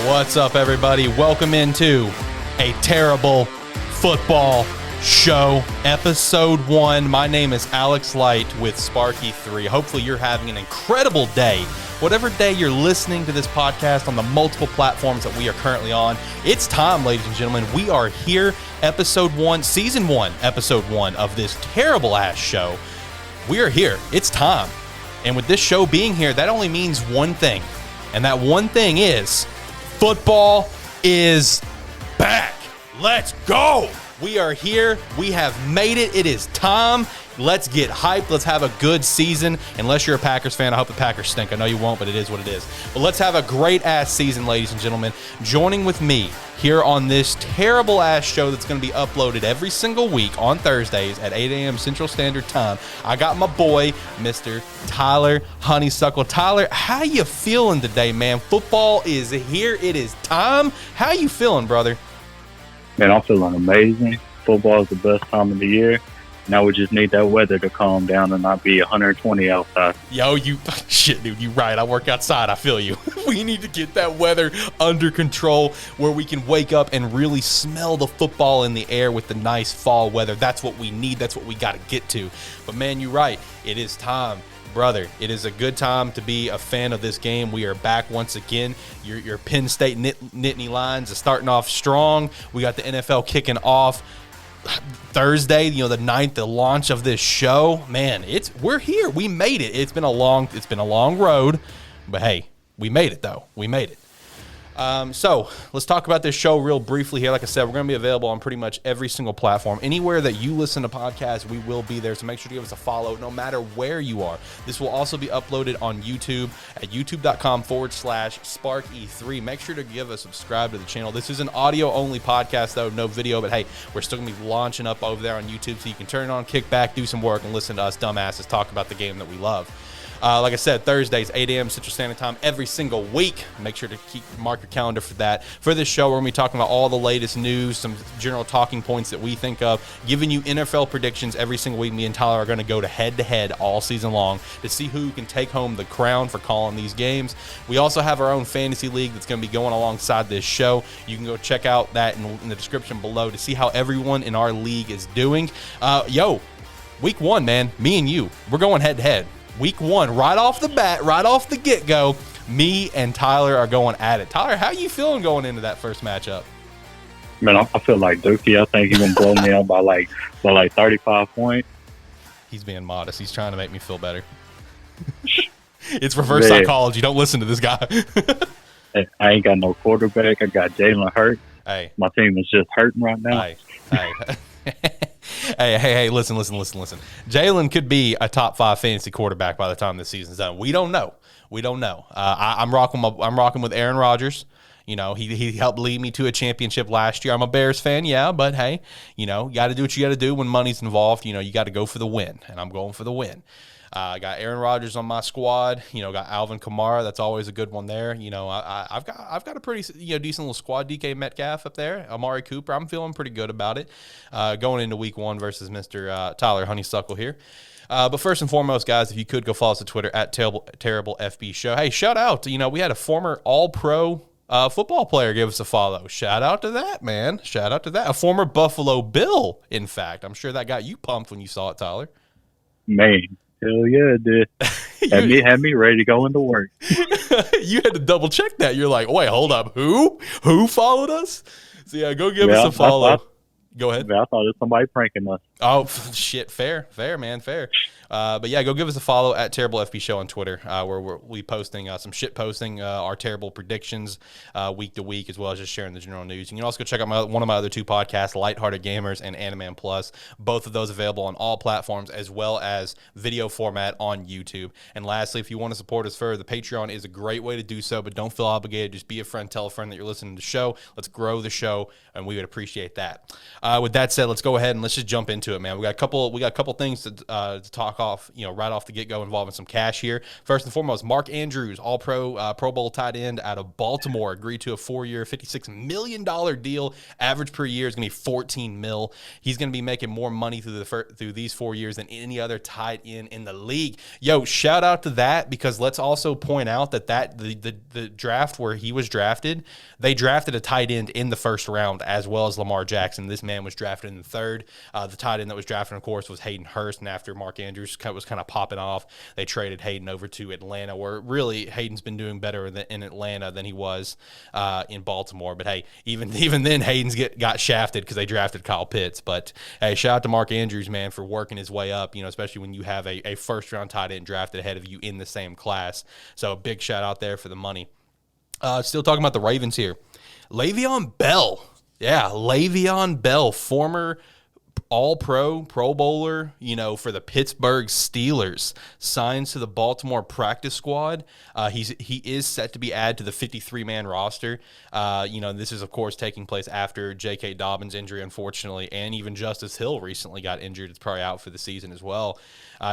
What's up, everybody? Welcome into a terrible football show, episode 1. My name is Alex Light with Sparky3. Hopefully you're having an incredible day. Whatever day you're listening to this podcast on the multiple platforms that we are currently on, it's time, ladies and gentlemen. We are here, episode 1, season 1, episode 1 of this terrible ass show. We are here. It's time. And with this show being here, that only means one thing. And that one thing is football is back. Let's go. We are here. We have made it. It is time. Let's get hyped. Let's have a good season. Unless you're a Packers fan, I hope the Packers stink. I know you won't, but it is what it is. But let's have a great-ass season, ladies and gentlemen. Joining with me here on this terrible-ass show that's going to be uploaded every single week on Thursdays at 8 a.m. Central Standard Time, I got my boy, Mr. Tyler Honeysuckle. Tyler, how you feeling today, man? Football is here. It is time. How you feeling, brother? Man, I'm feeling amazing. Football is the best time of the year. Now we just need that weather to calm down and not be 120 outside. Yo, shit, dude, you right. I work outside. I feel you. We need to get that weather under control where we can wake up and really smell the football in the air with the nice fall weather. That's what we need. That's what we got to get to. But, man, you're right. It is time. Brother, it is a good time to be a fan of this game. We are back once again. Your Penn State Nittany Lions are starting off strong. We got the NFL kicking off Thursday, the 9th, the launch of this show. Man, we're here. We made it. It's been a long road, but hey, we made it though. We made it. So let's talk about this show real briefly here. Like I said, we're going to be available on pretty much every single platform. Anywhere that you listen to podcasts, we will be there. So make sure to give us a follow no matter where you are. This will also be uploaded on YouTube at youtube.com/Sparky3. Make sure to give a subscribe to the channel. This is an audio only podcast though, no video, but hey, we're still going to be launching up over there on YouTube so you can turn it on, kick back, do some work, and listen to us dumbasses talk about the game that we love. Like I said, Thursdays, 8 a.m. Central Standard Time every single week. Make sure to mark your calendar for that. For this show, we're going to be talking about all the latest news, some general talking points that we think of, giving you NFL predictions every single week. Me and Tyler are going to go to head-to-head all season long to see who can take home the crown for calling these games. We also have our own fantasy league that's going to be going alongside this show. You can go check out that in the description below to see how everyone in our league is doing. Week 1, man, me and you, we're going head-to-head. Week 1, right off the bat, right off the get-go, me and Tyler are going at it. Tyler, how you feeling going into that first matchup? Man, I feel like Dookie. I think he's going to blow me out by like 35 points. He's being modest. He's trying to make me feel better. It's reverse psychology. Don't listen to this guy. Hey, I ain't got no quarterback. I got Jalen hurt. Hey. My team is just hurting right now. Hey. Hey, listen. Jalen could be a top 5 fantasy quarterback by the time this season's done. We don't know. I'm rocking with Aaron Rodgers. He helped lead me to a championship last year. I'm a Bears fan, yeah, but hey, you got to do what you got to do when money's involved. You got to go for the win, and I'm going for the win. I got Aaron Rodgers on my squad. Got Alvin Kamara. That's always a good one there. I've got a pretty decent little squad. DK Metcalf up there. Amari Cooper. I'm feeling pretty good about it. Going into week 1 versus Mr. Tyler Honeysuckle here. But first and foremost, guys, if you could go follow us on Twitter at Terrible FB Show. Hey, shout out to we had a former All-Pro football player give us a follow. Shout out to that, man. Shout out to that. A former Buffalo Bill, in fact. I'm sure that got you pumped when you saw it, Tyler. Man. Hell yeah, it did. Had me ready to go into work. You had to double check that. You're like, wait, hold up. Who followed us? So yeah, go give us a follow. Go ahead. I thought it was somebody pranking us. Oh, shit. Fair, man. Fair. But yeah, go give us a follow at Terrible FB Show on Twitter, where we posting some shit posting our terrible predictions week to week, as well as just sharing the general news. You can also go check out one of my other 2 podcasts, Lighthearted Gamers and Animan Plus. Both of those available on all platforms, as well as video format on YouTube. And lastly, if you want to support us further, the Patreon is a great way to do so, but don't feel obligated. Just be a friend, tell a friend that you're listening to the show. Let's grow the show, and we would appreciate that. With that said, let's go ahead and let's just jump into it, man. We got a couple things to talk right off the get-go involving some cash here. First and foremost, Mark Andrews, all-pro, Pro Bowl tight end out of Baltimore, agreed to a 4-year, $56 million deal. Average per year is going to be $14 million. He's going to be making more money through these 4 years than any other tight end in the league. Yo, shout out to that, because let's also point out that the draft where he was drafted, they drafted a tight end in the first round as well as Lamar Jackson. This man was drafted in the third. The tight end that was drafted, of course, was Hayden Hurst, and after Mark Andrews was kind of popping off, they traded Hayden over to Atlanta, where really Hayden's been doing better in Atlanta than he was in Baltimore. But hey, even then, Hayden's got shafted because they drafted Kyle Pitts. But hey, shout out to Mark Andrews, man, for working his way up, especially when you have a first-round tight end drafted ahead of you in the same class. So a big shout out there for the money. Still talking about the Ravens here. Le'Veon Bell. Yeah, Le'Veon Bell, former All-Pro, Pro Bowler, for the Pittsburgh Steelers, signs to the Baltimore practice squad. He is set to be added to the 53-man roster. This is, of course, taking place after J.K. Dobbins' injury, unfortunately, and even Justice Hill recently got injured. It's probably out for the season as well.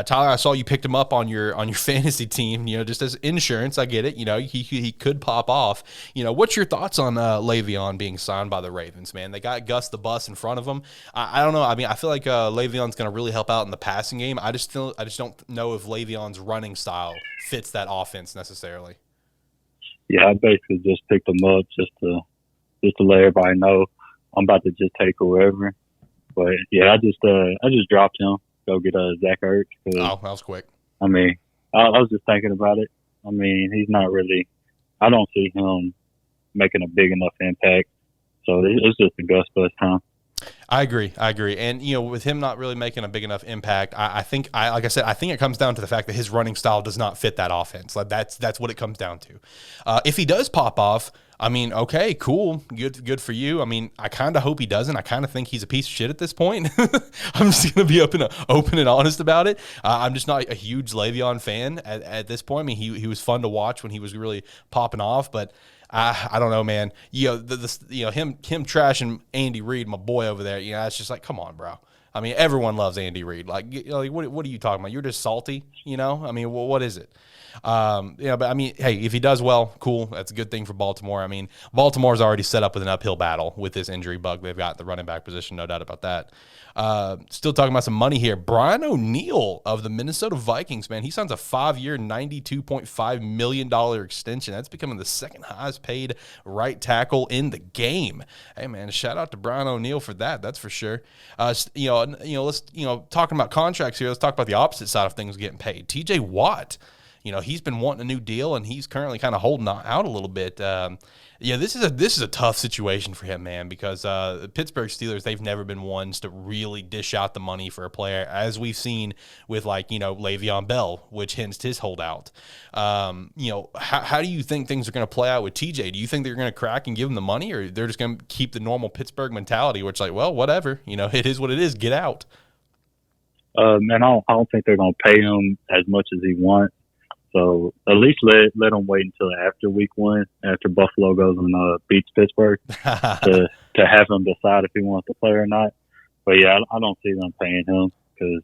Tyler, I saw you picked him up on your fantasy team, just as insurance. I get it. He could pop off. What's your thoughts on Le'Veon being signed by the Ravens, man? They got Gus the Bus in front of him. I don't know. I mean, I feel like Le'Veon's going to really help out in the passing game. I just don't know if Le'Veon's running style fits that offense necessarily. Yeah, I basically just picked him up just to let everybody know I'm about to just take whoever. But yeah, I just dropped him. Go get Zach Ertz. Oh, that was quick. I mean, I was just thinking about it. I mean, he's not really. I don't see him making a big enough impact. So it's just a Gus Bus time. I agree. And, with him not really making a big enough impact, I think it comes down to the fact that his running style does not fit that offense. Like that's what it comes down to. If he does pop off, I mean, okay, cool. Good for you. I mean, I kind of hope he doesn't. I kind of think he's a piece of shit at this point. I'm just going to be open and honest about it. I'm just not a huge Le'Veon fan at this point. I mean, he was fun to watch when he was really popping off, but I don't know, man. Him trashing Andy Reid, my boy over there. It's just like, come on, bro. I mean, everyone loves Andy Reid. Like what are you talking about? You're just salty, I mean, well, what is it? But I mean, hey, if he does well, cool. That's a good thing for Baltimore. I mean, Baltimore's already set up with an uphill battle with this injury bug they've got at the running back position, no doubt about that. Still talking about some money here. Brian O'Neill of the Minnesota Vikings, man, he signs a 5-year, $92.5 million extension. That's becoming the second highest paid right tackle in the game. Hey, man, shout out to Brian O'Neill for that. That's for sure. Let's talking about contracts here. Let's talk about the opposite side of things getting paid. TJ Watt. He's been wanting a new deal, and he's currently kind of holding out a little bit. This is a tough situation for him, man, because the Pittsburgh Steelers, they've never been ones to really dish out the money for a player, as we've seen with, Le'Veon Bell, which hinged his holdout. How do you think things are going to play out with TJ? Do you think they're going to crack and give him the money, or they're just going to keep the normal Pittsburgh mentality, where it's like, well, whatever, it is what it is, get out? Man, I don't think they're going to pay him as much as he wants. So at least let them wait until after week 1, after Buffalo goes and beats Pittsburgh, to have him decide if he wants to play or not. But yeah, I don't see them paying him because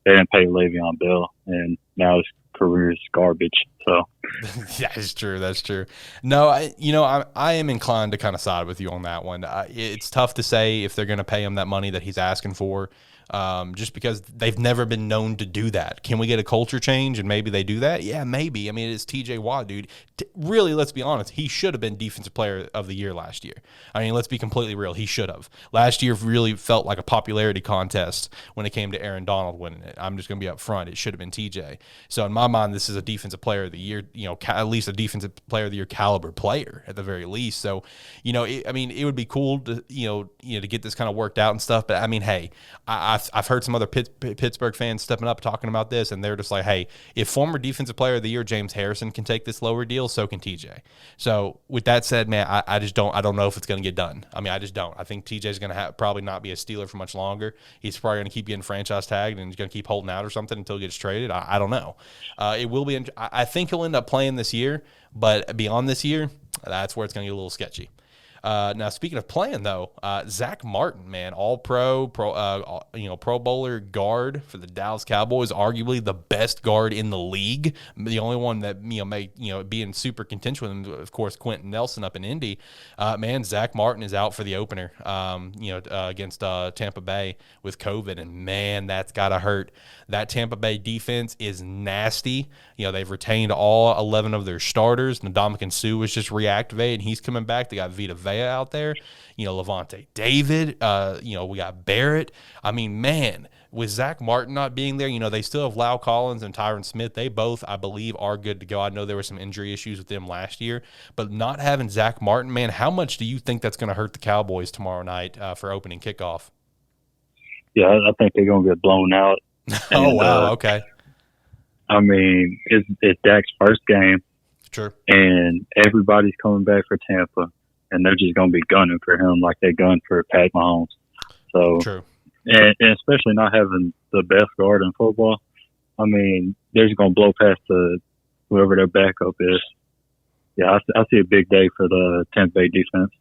they didn't pay Le'Veon Bell, and now his career is garbage. So that's true. No, I am inclined to kind of side with you on that one. It's tough to say if they're going to pay him that money that he's asking for. Just because they've never been known to do that. Can we get a culture change and maybe they do that? Yeah, maybe. I mean, it's TJ Watt, dude. Really, let's be honest. He should have been Defensive Player of the Year last year. I mean, let's be completely real. He should have. Last year really felt like a popularity contest when it came to Aaron Donald winning it. I'm just going to be up front. It should have been TJ. So in my mind, this is a Defensive Player of the Year, at least a Defensive Player of the Year caliber player at the very least. So, it would be cool to, to get this kind of worked out and stuff. But I mean, hey, I've heard some other Pittsburgh fans stepping up talking about this, and they're just like, hey, if former Defensive Player of the Year James Harrison can take this lower deal, so can TJ. So with that said, man, I don't know if it's going to get done. I mean, I just don't. I think TJ's going to probably not be a Steeler for much longer. He's probably going to keep getting franchise tagged, and he's going to keep holding out or something until he gets traded. I don't know. It will be. I think he'll end up playing this year, but beyond this year, that's where it's going to get a little sketchy. Now, speaking of playing, though, Zach Martin, man, all-pro, Pro Bowler guard for the Dallas Cowboys, arguably the best guard in the league. The only one that may be in super contention with him, of course, Quentin Nelson up in Indy. Man, Zach Martin is out for the opener, against Tampa Bay with COVID, and man, that's gotta hurt. That Tampa Bay defense is nasty. They've retained all 11 of their starters. Ndamukong Suh was just reactivated, and he's coming back. They got Vita Vea out there, Levante David, we got Barrett. I mean, man, with Zach Martin not being there, they still have Lau Collins and Tyron Smith. They both, I believe, are good to go. I know there were some injury issues with them last year, but not having Zach Martin, man, how much do you think that's going to hurt the Cowboys tomorrow night for opening kickoff? Yeah, I think they're going to get blown out. Oh, wow, okay. I mean, it's Dak's first game. Sure. And everybody's coming back for Tampa, and they're just going to be gunning for him like they gunned for Pat Mahomes. So, true. And especially not having the best guard in football, I mean, they're just going to blow past whoever their backup is. Yeah, I see a big day for the Tampa Bay defense.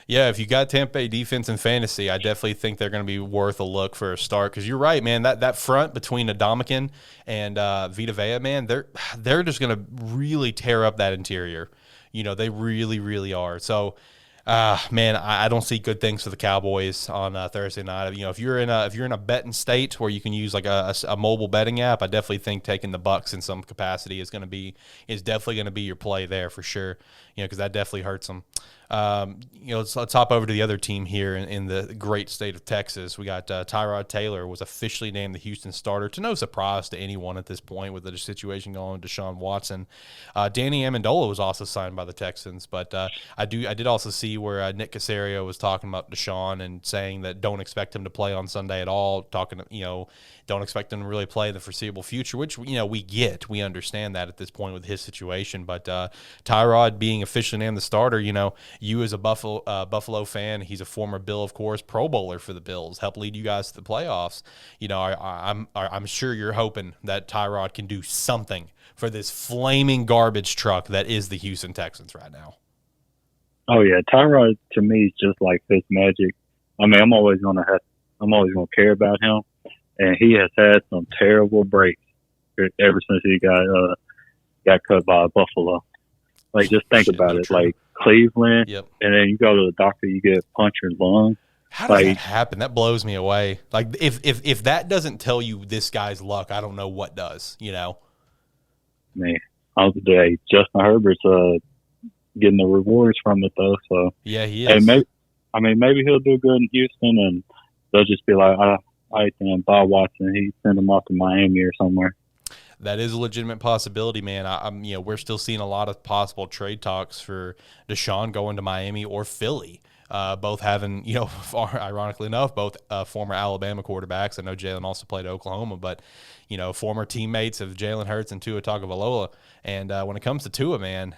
Yeah, if you got Tampa Bay defense in fantasy, I definitely think they're going to be worth a look for a start, because you're right, man. That front between Ndamukong and Vita Vea, man, they're just going to really tear up that interior. They really, really are. So, man, I don't see good things for the Cowboys on Thursday night. If you're in a betting state where you can use like a mobile betting app, I definitely think taking the Bucs in some capacity is definitely going to be your play there for sure. Because that definitely hurts them. Let's hop over to the other team here in the great state of Texas. We got Tyrod Taylor was officially named the Houston starter, to no surprise to anyone at this point with the situation going with Deshaun Watson. Danny Amendola was also signed by the Texans, but I did also see where Nick Caserio was talking about Deshaun and saying that don't expect him to play on Sunday at all. Don't expect him to really play in the foreseeable future, which we understand that at this point with his situation. But Tyrod being officially named the starter, you as a Buffalo fan, he's a former Bill, of course, Pro Bowler for the Bills, helped lead you guys to the playoffs. I'm sure you're hoping that Tyrod can do something for this flaming garbage truck that is the Houston Texans right now. Oh yeah, Tyrod to me is just like this magic. I mean, I'm always gonna care about him, and he has had some terrible breaks ever since he got cut by Buffalo. Like, just think about it. Like Cleveland, yep. And then you go to the doctor, you get punctured lung. How does that happen? That blows me away. Like, if that doesn't tell you this guy's luck, I don't know what does. Man, Justin Herbert's getting the rewards from it though. So yeah, he is. Maybe he'll do good in Houston, and they'll just be like, I think Bob Watson, he sent him off to Miami or somewhere. That is a legitimate possibility, man. We're still seeing a lot of possible trade talks for Deshaun going to Miami or Philly. Both having, ironically enough, both former Alabama quarterbacks. I know Jalen also played at Oklahoma, but, former teammates of Jalen Hurts and Tua Tagovailoa. And when it comes to Tua, man,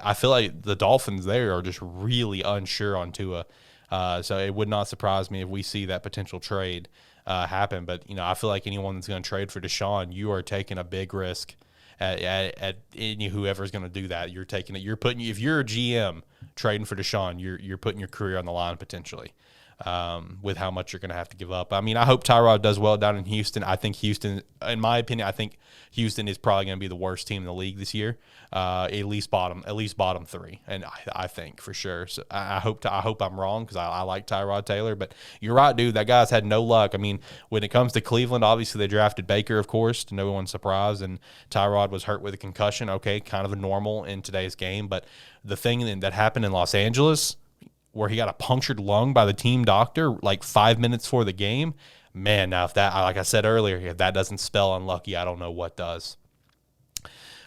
I feel like the Dolphins there are just really unsure on Tua. So it would not surprise me if we see that potential trade happen. But, I feel like anyone that's going to trade for Deshaun, you are taking a big risk at whoever's going to do that. You're taking it. If you're a GM trading for Deshaun, you're putting your career on the line potentially with how much you're going to have to give up. I mean, I hope Tyrod does well down in Houston. I think Houston, in my opinion, Houston is probably going to be the worst team in the league this year, at least bottom three, and I think for sure. So I hope I'm wrong, because I like Tyrod Taylor, but you're right, dude. That guy's had no luck. I mean, when it comes to Cleveland, obviously they drafted Baker, of course, to no one's surprise, and Tyrod was hurt with a concussion. Okay, kind of a normal in today's game, but the thing that happened in Los Angeles, where he got a punctured lung by the team doctor like 5 minutes before the game, man, now if that, like I said earlier, if that doesn't spell unlucky, I don't know what does.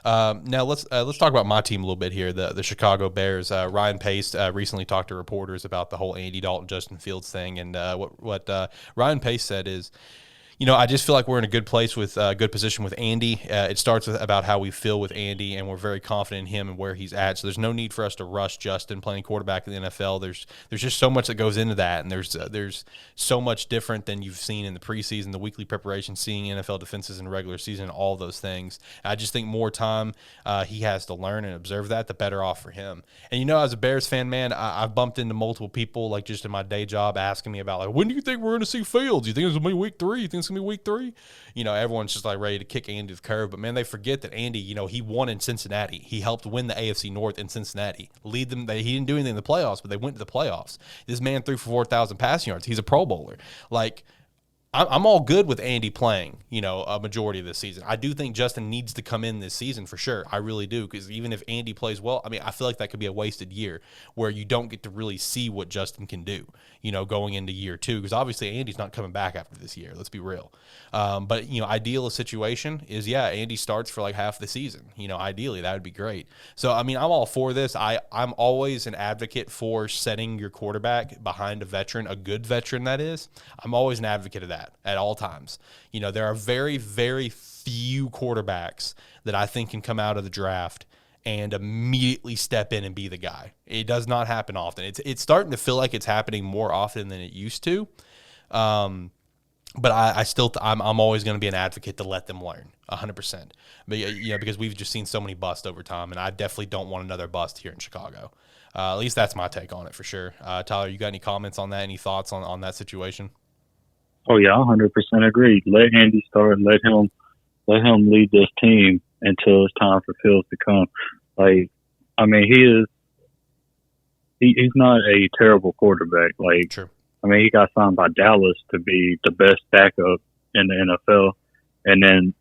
Now let's talk about my team a little bit here, the Chicago Bears. Ryan Pace recently talked to reporters about the whole Andy Dalton, Justin Fields thing, and what Ryan Pace said is, I just feel like we're in a good place with good position with Andy. It starts with about how we feel with Andy, and we're very confident in him and where he's at. So there's no need for us to rush Justin playing quarterback in the NFL. There's just so much that goes into that, and there's so much different than you've seen in the preseason, the weekly preparation, seeing NFL defenses in regular season, all those things. I just think more time he has to learn and observe that, the better off for him. And as a Bears fan, man, I've bumped into multiple people like just in my day job asking me about like, when do you think we're going to see Fields? You think it's going to be week 3? You think it's going to be week 3? Everyone's just like ready to kick Andy to the curb. But, man, they forget that Andy, he won in Cincinnati. He helped win the AFC North in Cincinnati. Lead them. He didn't do anything in the playoffs, but they went to the playoffs. This man threw for 4,000 passing yards. He's a Pro Bowler. Like, I'm all good with Andy playing, a majority of this season. I do think Justin needs to come in this season for sure. I really do, because even if Andy plays well, I feel like that could be a wasted year where you don't get to really see what Justin can do, going into year 2, because obviously Andy's not coming back after this year. Let's be real. But, ideal situation is, Andy starts for like half the season. Ideally, that would be great. So, I'm all for this. I'm always an advocate for setting your quarterback behind a veteran, a good veteran, that is. I'm always an advocate of that at all times. There are very, very few quarterbacks that I think can come out of the draft and immediately step in and be the guy. It does not happen often. It's starting to feel like it's happening more often than it used to. But I'm always going to be an advocate to let them learn 100%. But, because we've just seen so many busts over time, and I definitely don't want another bust here in Chicago. At least that's my take on it for sure. Tyler, you got any comments on that? Any thoughts on that situation? Oh yeah, 100% agree. Let Andy start. Let him lead this team until it's time for Fields to come. Like, he's not a terrible quarterback. Like, True. He got signed by Dallas to be the best backup in the NFL, and then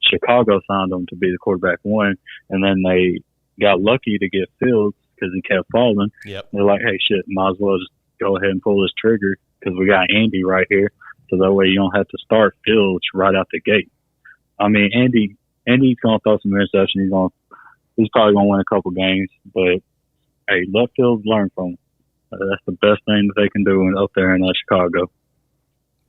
Chicago signed him to be the quarterback 1, and then they got lucky to get Fields because he kept falling. Yep. They're like, hey, shit, might as well just go ahead and pull this trigger because we got Andy right here. So that way you don't have to start Fields right out the gate. Andy's going to throw some interceptions. He's probably going to win a couple games. But, hey, let Fields learn from him. That's the best thing that they can do up there in Chicago.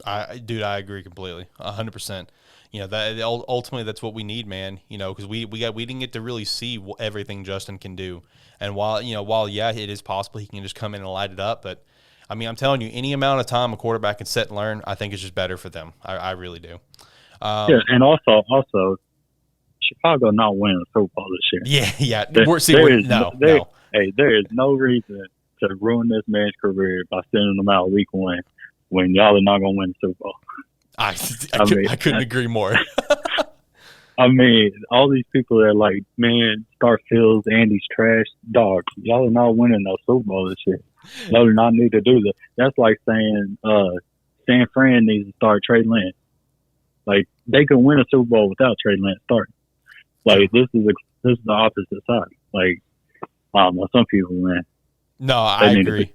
I agree completely, 100%. That ultimately that's what we need, man. Because we didn't get to really see everything Justin can do. And while it is possible he can just come in and light it up, but I'm telling you, any amount of time a quarterback can sit and learn, I think is just better for them. I really do. And also, Chicago not winning the Super Bowl this year. Yeah. Hey, there is no reason to ruin this man's career by sending him out week 1 when y'all are not going to win the Super Bowl. I couldn't agree more. All these people that are like, man, start Fields, Andy's trash. Dog, y'all are not winning no Super Bowl this year. Y'all do not need to do that. That's like saying San Fran needs to start Trey Lance. Like, they could win a Super Bowl without Trey Lance starting. Like, this is the opposite side. Like, some people, man. No, I agree.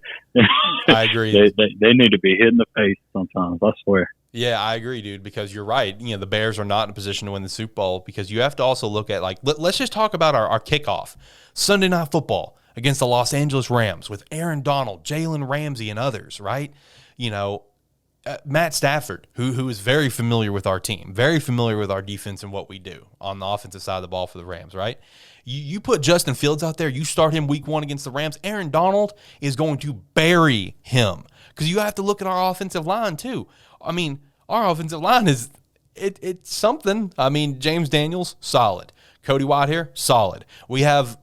I agree. They need to be hit in the face sometimes, I swear. Yeah, I agree, dude, because you're right. The Bears are not in a position to win the Super Bowl because you have to also look at, like, let's just talk about our kickoff. Sunday Night Football against the Los Angeles Rams with Aaron Donald, Jalen Ramsey, and others, right? Matt Stafford, who is very familiar with our team, very familiar with our defense and what we do on the offensive side of the ball for the Rams, right? You put Justin Fields out there, you start him week 1 against the Rams, Aaron Donald is going to bury him because you have to look at our offensive line too. Our offensive line is it's something. James Daniels, solid. Cody Whitehair, solid. We have,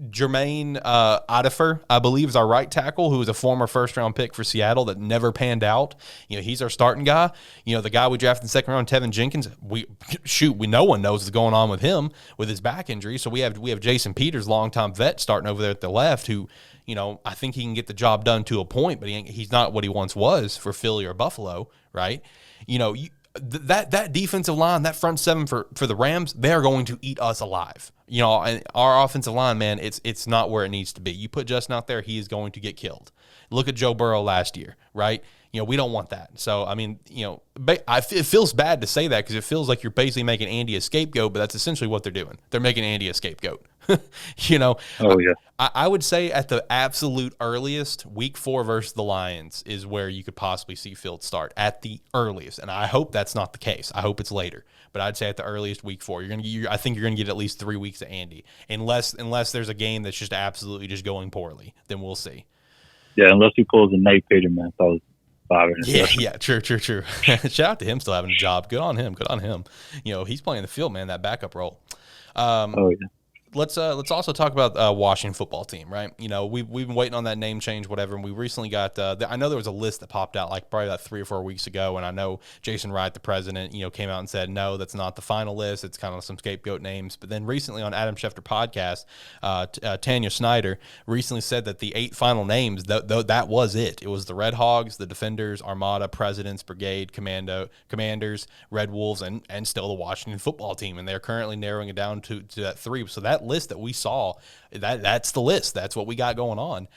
Jermaine Atfs, I believe, is our right tackle, who is a former first-round pick for Seattle that never panned out. He's our starting guy. The guy we drafted in the second round, Tevin Jenkins, no one knows what's going on with him with his back injury. So we have Jason Peters, longtime vet, starting over there at the left, who, I think he can get the job done to a point, but he's not what he once was for Philly or Buffalo, right? That defensive line, that front seven for the Rams, they are going to eat us alive. And our offensive line, man, it's not where it needs to be. You put Justin out there, he is going to get killed. Look at Joe Burrow last year, right? We don't want that. So, I mean, it feels bad to say that because it feels like you're basically making Andy a scapegoat, but that's essentially what they're doing. They're making Andy a scapegoat. Oh, yeah. I would say at the absolute earliest, week 4 versus the Lions is where you could possibly see Fields start at the earliest. And I hope that's not the case. I hope it's later. But I'd say at the earliest, week 4. I think you're going to get at least 3 weeks of Andy. Unless there's a game that's just absolutely just going poorly, then we'll see. Yeah, unless he pulls a Nate Peterman. That was 5 interceptions. Yeah, true. Shout out to him still having a job. Good on him. He's playing the field, man, that backup role. Oh, yeah. Let's also talk about Washington football team, right? We've been waiting on that name change, whatever, and we recently got I know there was a list that popped out like probably about 3 or 4 weeks ago, and I know Jason Wright, the president, came out and said, no, that's not the final list. It's kind of some scapegoat names. But then recently on Adam Schefter podcast, Tanya Snyder recently said that the 8 final names, that was it. It was the Red Hogs, the Defenders, Armada, Presidents, Brigade, Commanders, Red Wolves, and still the Washington football team, and they're currently narrowing it down to that 3. So that list that we saw, that's the list. That's what we got going on.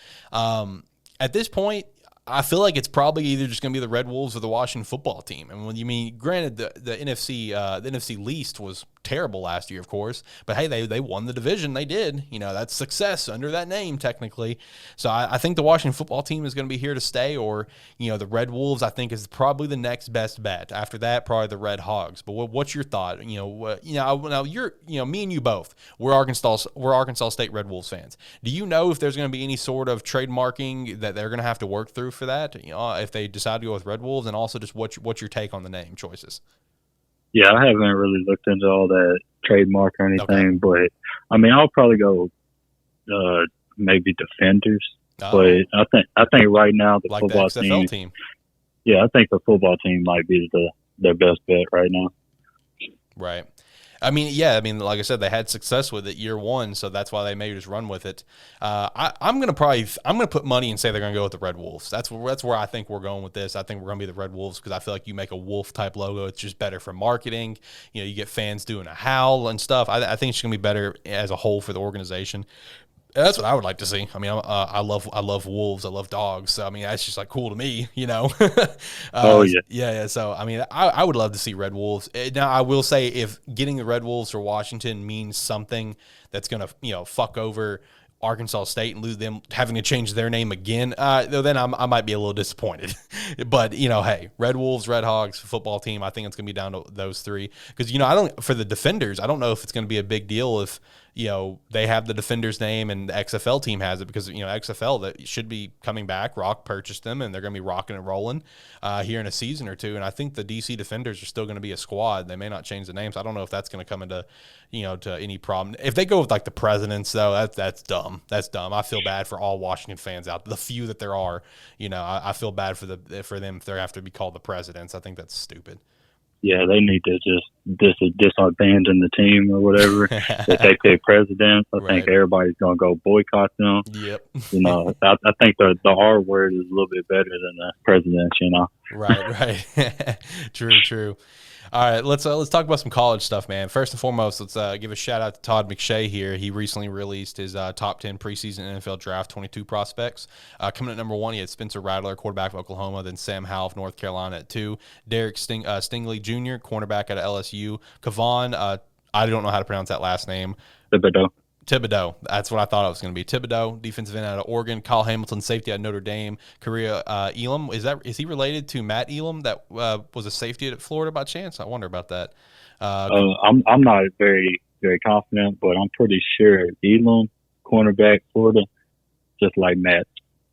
At this point, I feel like it's probably either just going to be the Red Wolves or the Washington football team. And when you mean, granted, the NFC least was terrible last year, of course, but hey, they won the division. They did. That's success under that name, technically. So I think the Washington football team is going to be here to stay, or the Red Wolves, I think, is probably the next best bet. After that, probably the Red Hogs. But what's your thought? Now you're me and you both. We're Arkansas State Red Wolves fans. Do you know if there's going to be any sort of trademarking that they're going to have to work through for that? If they decide to go with Red Wolves, and also just what's your take on the name choices? Yeah, I haven't really looked into all that trademark or anything, but I mean, I'll probably go maybe Defenders. But I think right now the like football the XFL team. Yeah, I think the football team might be their best bet right now. Right. I mean, like I said, they had success with it year 1, so that's why they may just run with it. I'm gonna put money and say they're gonna go with the Red Wolves. That's where I think we're going with this. I think we're gonna be the Red Wolves because I feel like you make a wolf type logo, it's just better for marketing. You get fans doing a howl and stuff. I think it's gonna be better as a whole for the organization. That's what I would like to see. I mean, I love wolves. I love dogs. So I mean, that's just like cool to me, Oh yeah, yeah. So I mean, I would love to see Red Wolves. Now I will say, if getting the Red Wolves for Washington means something that's gonna fuck over Arkansas State and lose them having to change their name again, then I might be a little disappointed. But hey, Red Wolves, Red Hogs, football team. I think it's gonna be down to those 3 because for the Defenders, I don't know if it's gonna be a big deal if they have the Defenders name and the XFL team has it, because XFL that should be coming back. Rock purchased them and they're gonna be rocking and rolling here in a season or 2. And I think the DC Defenders are still gonna be a squad. They may not change the names. I don't know if that's gonna come into to any problem. If they go with like the Presidents, though, that's dumb. That's dumb. I feel bad for all Washington fans out there, the few that there are. I feel bad for them if they have to be called the Presidents. I think that's stupid. Yeah, they need to just disbandon the team or whatever. If they pick president, I think everybody's gonna go boycott them. Yep. I think the R word is a little bit better than the president. Right. True. All right, let's talk about some college stuff, man. First and foremost, let's give a shout out to Todd McShay here. He recently released his top 10 preseason NFL Draft 22 prospects. Coming at number 1, he had Spencer Rattler, quarterback of Oklahoma, then Sam Howell of North Carolina at 2, Derek Stingley Jr., cornerback out of LSU, Kavon, I don't know how to pronounce that last name. Thibodeau. That's what I thought it was going to be. Thibodeau, defensive end out of Oregon. Kyle Hamilton, safety out of Notre Dame. Korea Elam. Is he related to Matt Elam that was a safety at Florida by chance? I wonder about that. I'm not very, very confident, but I'm pretty sure Elam, cornerback, Florida, just like Matt.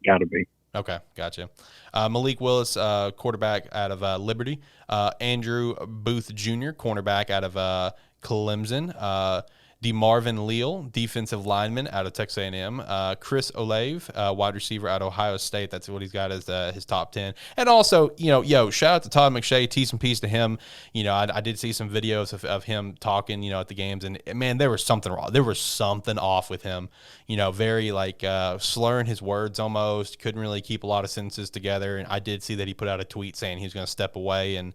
Got to be. Okay, gotcha. Malik Willis, quarterback out of Liberty. Andrew Booth Jr., cornerback out of Clemson. DeMarvin Leal, defensive lineman out of Texas A&M. Chris Olave, wide receiver out of Ohio State. That's what he's got as his top 10. And also, shout out to Todd McShay. Tease and peace to him. I did see some videos of him talking, at the games. And, man, there was something wrong. There was something off with him. Very, slurring his words almost. Couldn't really keep a lot of sentences together. And I did see that he put out a tweet saying he was going to step away and,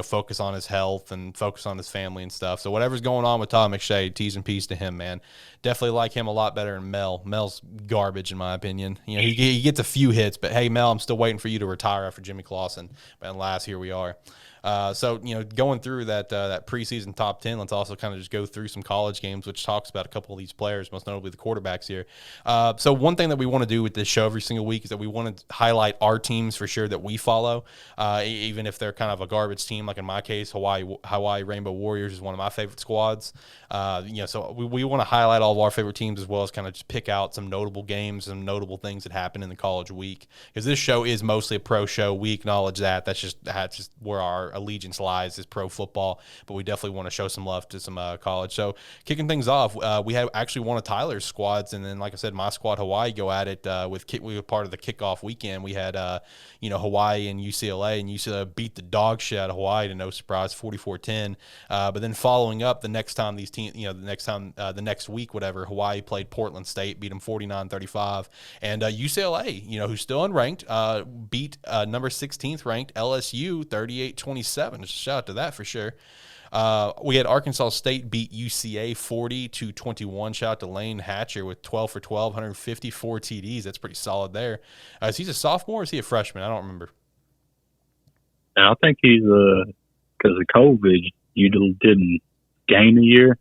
focus on his health and focus on his family and stuff. So whatever's going on with Todd McShay, tease and peace to him, man. Definitely like him a lot better than Mel. Mel's garbage, in my opinion. You know, he gets a few hits, but hey, Mel, I'm still waiting for you to retire after Jimmy Clausen. And last, here we are. So, you know, going through that preseason top 10, let's also kind of just go through some college games, which talks about a couple of these players, most notably the quarterbacks here. So one thing that we want to do with this show every single week is that we want to highlight our teams for sure that we follow, even if they're kind of a garbage team. Like in my case, Hawaii Rainbow Warriors is one of my favorite squads. You know, so we want to highlight all of our favorite teams as well as kind of just pick out some notable games, some notable things that happen in the college week. Because this show is mostly a pro show. We acknowledge that. That's just where our allegiance lies, is pro football, but we definitely want to show some love to some college. So kicking things off, we have actually one of Tyler's squads, and then like I said, my squad Hawaii go at it we were part of the kickoff weekend. We had Hawaii and UCLA beat the dog shit out of Hawaii to no surprise, 44-10. But then following up the next time these teams, the next week, whatever, Hawaii played Portland State, beat them 49-35, and UCLA, who's still unranked, beat number 16th ranked LSU 38-27. Shout out to that for sure. We had Arkansas State beat UCA 40-21. Shout out to Lane Hatcher with 12 for 12, 154 TDs. That's pretty solid there. Is he a sophomore or is he a freshman? I don't remember. I think he's because of COVID, you didn't gain a year.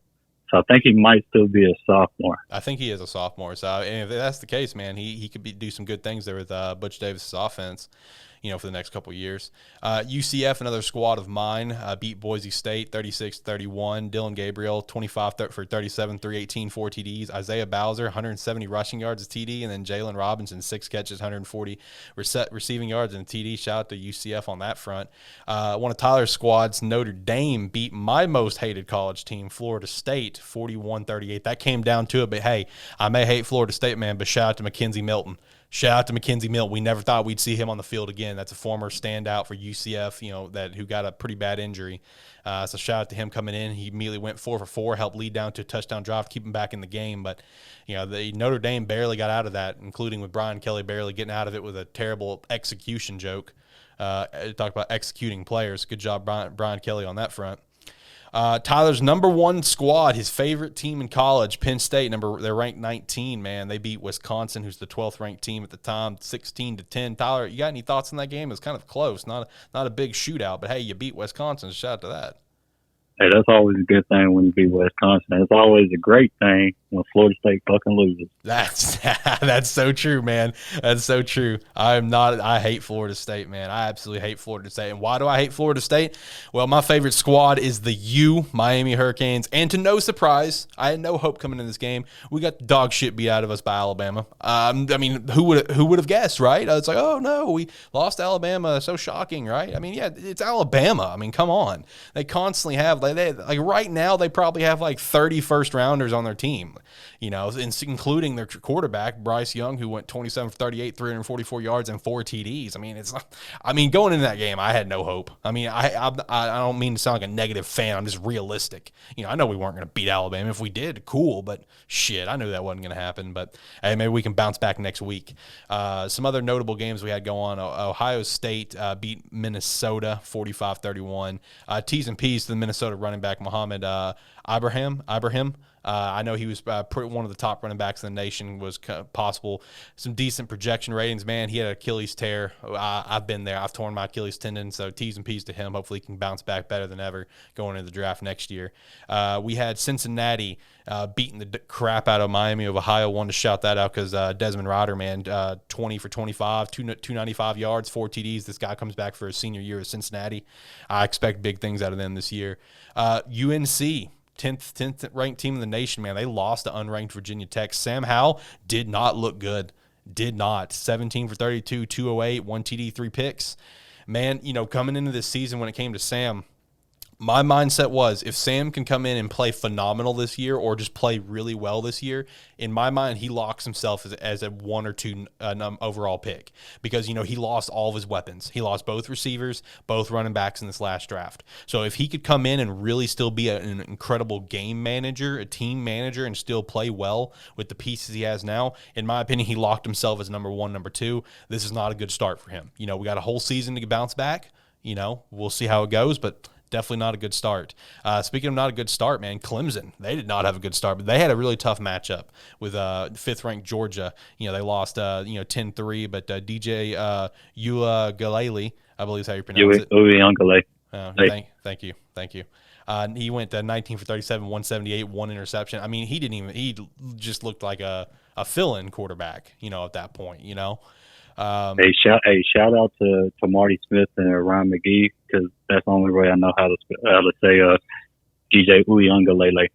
So I think he might still be a sophomore. I think he is a sophomore. So and if that's the case, man, he could do some good things there with Butch Davis' offense, for the next couple of years. UCF, another squad of mine, beat Boise State 36-31. Dylan Gabriel, 25 for 37, 318, 4 TDs. Isaiah Bowser, 170 rushing yards as TD. And then Jalen Robinson, 6 catches, 140 receiving yards and TD. Shout out to UCF on that front. One of Tyler's squads, Notre Dame, beat my most hated college team, Florida State, 41-38. That came down to it, but hey, I may hate Florida State, man, but shout out to McKenzie Milton. Shout out to McKenzie Milton. We never thought we'd see him on the field again. That's a former standout for UCF, who got a pretty bad injury. So shout out to him coming in. He immediately went 4 for 4, helped lead down to a touchdown drive, keep him back in the game. But, the Notre Dame barely got out of that, including with Brian Kelly barely getting out of it with a terrible execution joke. Talk about executing players. Good job, Brian Kelly, on that front. Tyler's number one squad, his favorite team in college, Penn State, they're ranked 19, man. They beat Wisconsin, who's the 12th ranked team at the time, 16-10. Tyler, you got any thoughts on that game? It was kind of close, not a big shootout, but hey, you beat Wisconsin. Shout out to that. Hey, that's always a good thing when you beat Wisconsin. It's always a great thing when Florida State fucking loses. That's so true, man. That's so true. I hate Florida State, man. I absolutely hate Florida State. And why do I hate Florida State? Well, my favorite squad is the Miami Hurricanes. And to no surprise, I had no hope coming in this game. We got the dog shit beat out of us by Alabama. Who would have guessed, right? It's like, oh no, we lost to Alabama. So shocking, right? yeah, it's Alabama. Come on. They constantly have, like right now, they probably have like 30 first rounders on their team. Including their quarterback, Bryce Young, who went 27 for 38, 344 yards and 4 TDs. Going into that game, I had no hope. I don't mean to sound like a negative fan. I'm just realistic. I know we weren't going to beat Alabama. If we did, cool, but shit, I knew that wasn't going to happen. But hey, maybe we can bounce back next week. Some other notable games we had go on. Ohio State beat Minnesota 45-31. T's and P's to the Minnesota running back, Muhammad Ibrahim. I know he was one of the top running backs in the nation, was possible. Some decent projection ratings, man. He had an Achilles tear. I've been there. I've torn my Achilles tendon, so T's and P's to him. Hopefully he can bounce back better than ever going into the draft next year. We had Cincinnati beating the crap out of Miami of Ohio. Wanted to shout that out because Desmond Ryder, man, 20 for 25, 295 yards, 4 TDs. This guy comes back for his senior year at Cincinnati. I expect big things out of them this year. UNC. 10th ranked team in the nation, man. They lost to unranked Virginia Tech. Sam Howell did not look good. Did not. 17 for 32, 208, 1 TD, 3 picks. Man, coming into this season when it came to Sam, my mindset was if Sam can come in and play phenomenal this year or just play really well this year, in my mind, he locks himself as a 1 or 2 overall pick because, he lost all of his weapons. He lost both receivers, both running backs in this last draft. So if he could come in and really still be an incredible game manager, a team manager, and still play well with the pieces he has now, in my opinion, he locked himself as number 1, number 2. This is not a good start for him. We got a whole season to bounce back. We'll see how it goes, but Definitely not a good start. Speaking of not a good start, man, Clemson, they did not have a good start, but they had a really tough matchup with 5th-ranked Georgia. They lost 10-3, but DJ Uiagalelei, I believe is how you pronounce it. Uiagalelei. Thank you. He went 19 for 37, 178, 1 interception. I mean, he just looked like a fill-in quarterback, at that point, Shout out to Marty Smith and Ryan McGee, because that's the only way I know how to say DJ Uiagalelei,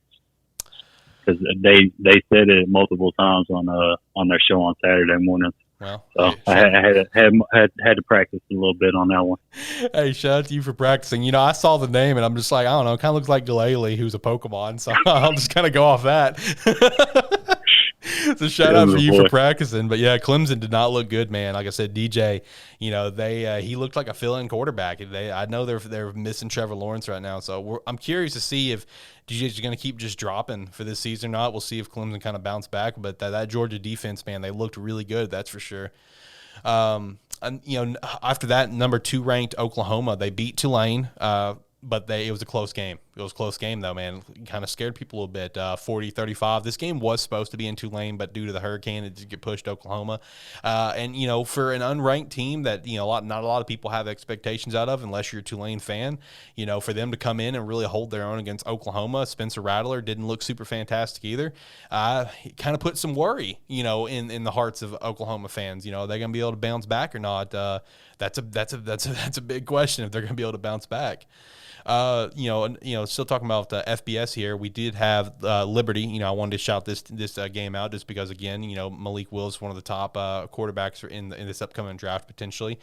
because they said it multiple times on their show on Saturday mornings. Well, so I had to practice a little bit on that one. Hey, shout out to you for practicing. I saw the name and I'm just like, I don't know, it kind of looks like Galele, who's a Pokemon, so I'll just kind of go off that. So shout out for you for practicing. But yeah, Clemson did not look good, man. Like I said, DJ, he looked like a fill-in quarterback. I know they're missing Trevor Lawrence right now, so I'm curious to see if DJ's going to keep just dropping for this season or not. We'll see if Clemson kind of bounce back. But that Georgia defense, man, they looked really good. That's for sure. And, after that, number 2 ranked Oklahoma, they beat Tulane. But it was a close game. It was a close game, though, man. Kind of scared people a little bit, 40-35. This game was supposed to be in Tulane, but due to the hurricane, it did get pushed to Oklahoma. And, for an unranked team that, not a lot of people have expectations out of, unless you're a Tulane fan, for them to come in and really hold their own against Oklahoma. Spencer Rattler didn't look super fantastic either. It kind of put some worry, in the hearts of Oklahoma fans. Are they going to be able to bounce back or not? That's a big question if they're going to be able to bounce back. Still talking about FBS here. We did have Liberty. I wanted to shout this game out just because, again, Malik Willis, one of the top quarterbacks in this upcoming draft potentially.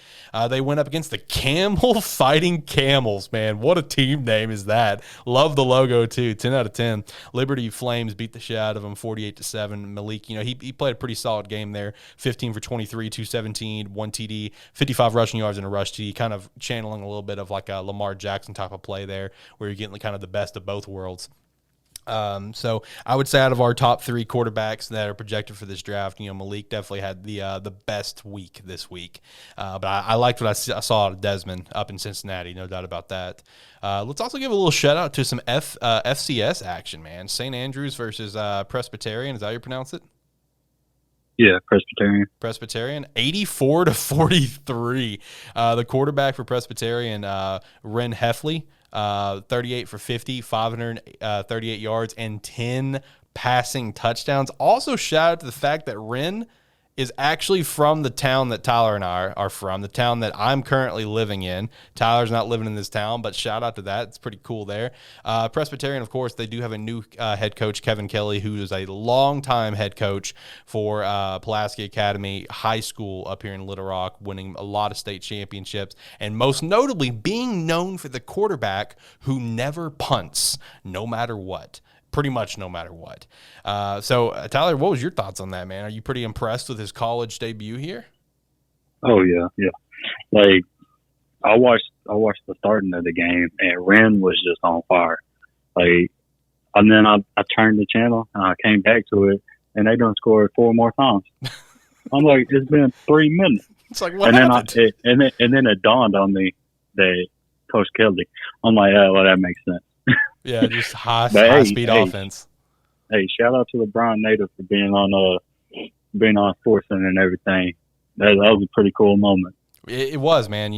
They went up against the Camel Fighting Camels. Man, what a team name is that? Love the logo too. 10 out of 10. Liberty Flames beat the shit out of them, 48-7. Malik, he played a pretty solid game there. 15 for 23, 217, 1 TD, 55 rushing yards and a rush TD. Kind of channeling a little bit of like a Lamar Jackson type of play there, where you're getting kind of the best of both worlds. So I would say out of our top 3 quarterbacks that are projected for this draft, Malik definitely had the best week this week. But I liked what I saw out of Desmond up in Cincinnati, no doubt about that. Let's also give a little shout out to some FCS action, man. St. Andrews versus Presbyterian. Is that how you pronounce it? Yeah, Presbyterian, 84-43. The quarterback for Presbyterian, Ren Heffley, 38 for 50, 538 yards, and 10 passing touchdowns. Also, shout out to the fact that Ren is actually from the town that Tyler and I are from, the town that I'm currently living in. Tyler's not living in this town, but shout out to that. It's pretty cool there. Presbyterian, of course, they do have a new head coach, Kevin Kelly, who is a longtime head coach for Pulaski Academy High School up here in Little Rock, winning a lot of state championships, and most notably being known for the quarterback who never punts, no matter what. Pretty much no matter what. So, Tyler, what was your thoughts on that, man? Are you pretty impressed with his college debut here? Oh, yeah. Like, I watched the starting of the game, and Ren was just on fire. Like, and then I turned the channel, and I came back to it, and they done scored 4 more times. I'm like, it's been 3 minutes. It's like, what happened? And then it dawned on me that Coach Kelly. I'm like, oh, well, that makes sense. Yeah, just high-speed offense. Hey, shout out to the Brown native for being on Sports Center and everything. That was a pretty cool moment. It was, man.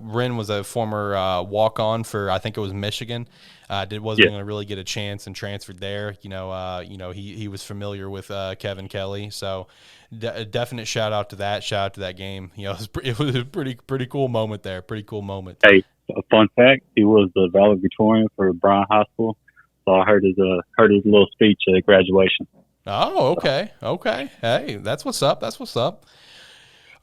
Ren was a former walk-on for, I think it was Michigan. Wasn't going to really get a chance and transferred there. He was familiar with Kevin Kelly, so definite shout out to that. Shout out to that game. It was a pretty cool moment there. Pretty cool moment. Hey, a fun fact: he was the valedictorian for Bryan High School, so I heard his little speech at graduation. Oh, okay. Hey, that's what's up.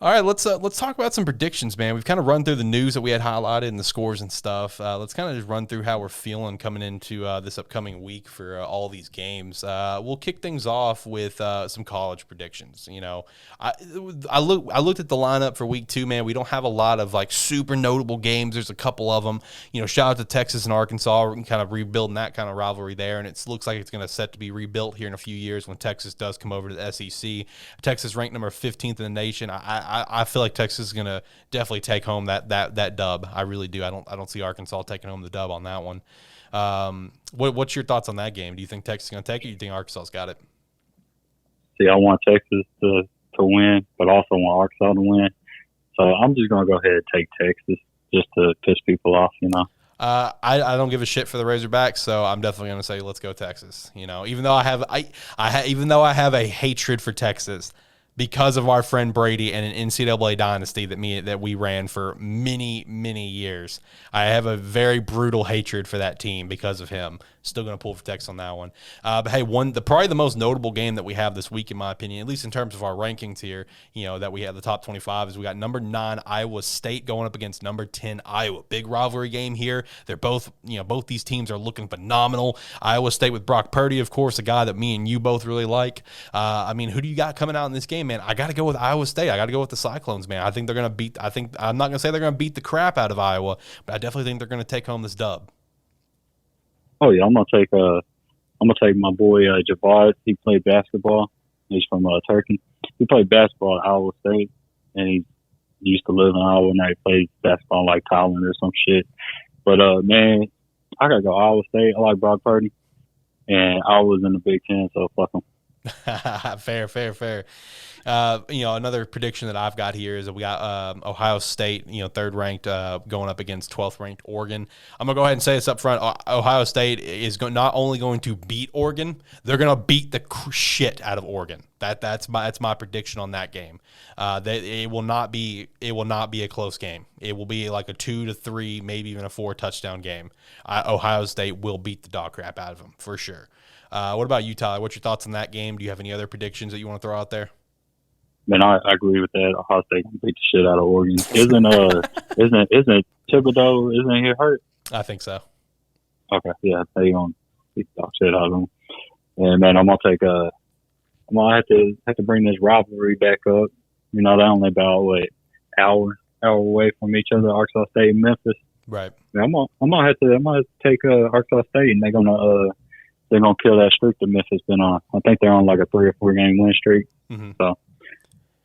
All right, let's talk about some predictions, man. We've kind of run through the news that we had highlighted and the scores and stuff. Let's kind of just run through how we're feeling coming into this upcoming week for all these games. We'll kick things off with some college predictions. I looked at the lineup for week 2, man. We don't have a lot of like super notable games. There's a couple of them. Shout out to Texas and Arkansas. We're kind of rebuilding that kind of rivalry there, and it looks like it's going to set to be rebuilt here in a few years when Texas does come over to the SEC. Texas ranked number 15th in the nation. I feel like Texas is going to definitely take home that dub. I really do. I don't see Arkansas taking home the dub on that one. What's your thoughts on that game? Do you think Texas is going to take it? Or do you think Arkansas's got it? See, I want Texas to win, but also want Arkansas to win. So I'm just going to go ahead and take Texas just to piss people off, I don't give a shit for the Razorbacks, so I'm definitely going to say let's go Texas. Even though I have a hatred for Texas because of our friend Brady and an NCAA dynasty that we ran for many, many years. I have a very brutal hatred for that team because of him. Still going to pull for Texas on that one. But hey, probably the most notable game that we have this week, in my opinion, at least in terms of our rankings here, that we have the top 25, is we got number 9 Iowa State going up against number 10 Iowa. Big rivalry game here. They're both these teams are looking phenomenal. Iowa State with Brock Purdy, of course, a guy that me and you both really like. Who do you got coming out in this game, man? I got to go with Iowa State. I got to go with the Cyclones, man. I think they're going to beat. I'm not going to say they're going to beat the crap out of Iowa, but I definitely think they're going to take home this dub. Oh yeah, I'm gonna take my boy Javad. He played basketball. He's from Turkey. He played basketball at Iowa State, and he used to live in Iowa. Now he plays basketball like Thailand or some shit. But man, I gotta go Iowa State. I like Brock Purdy, and Iowa's in the Big Ten, so fuck them. Fair. Another prediction that I've got here is that we got Ohio State, third ranked, going up against 12th ranked Oregon. I'm gonna go ahead and say this up front. Ohio State is not only going to beat Oregon, they're gonna beat the shit out of Oregon. That's my prediction on that game. It will not be a close game. It will be like a 2-3, maybe even a 4 touchdown game. Ohio State will beat the dog crap out of them for sure. What about you, Tyler? What's your thoughts on that game? Do you have any other predictions that you want to throw out there? Man, I agree with that. Ohio State can beat the shit out of Oregon. Isn't Thibodeau? Isn't he hurt? I think so. Okay, yeah, they gonna beat the dog shit out of him. And man, I'm gonna have to bring this rivalry back up. They're only about hour away from each other, Arkansas State and Memphis. Right. Man, I'm gonna have to take Arkansas State, and they're gonna kill that streak that Memphis been on. I think they're on like a 3 or 4 game win streak. Mm-hmm. So,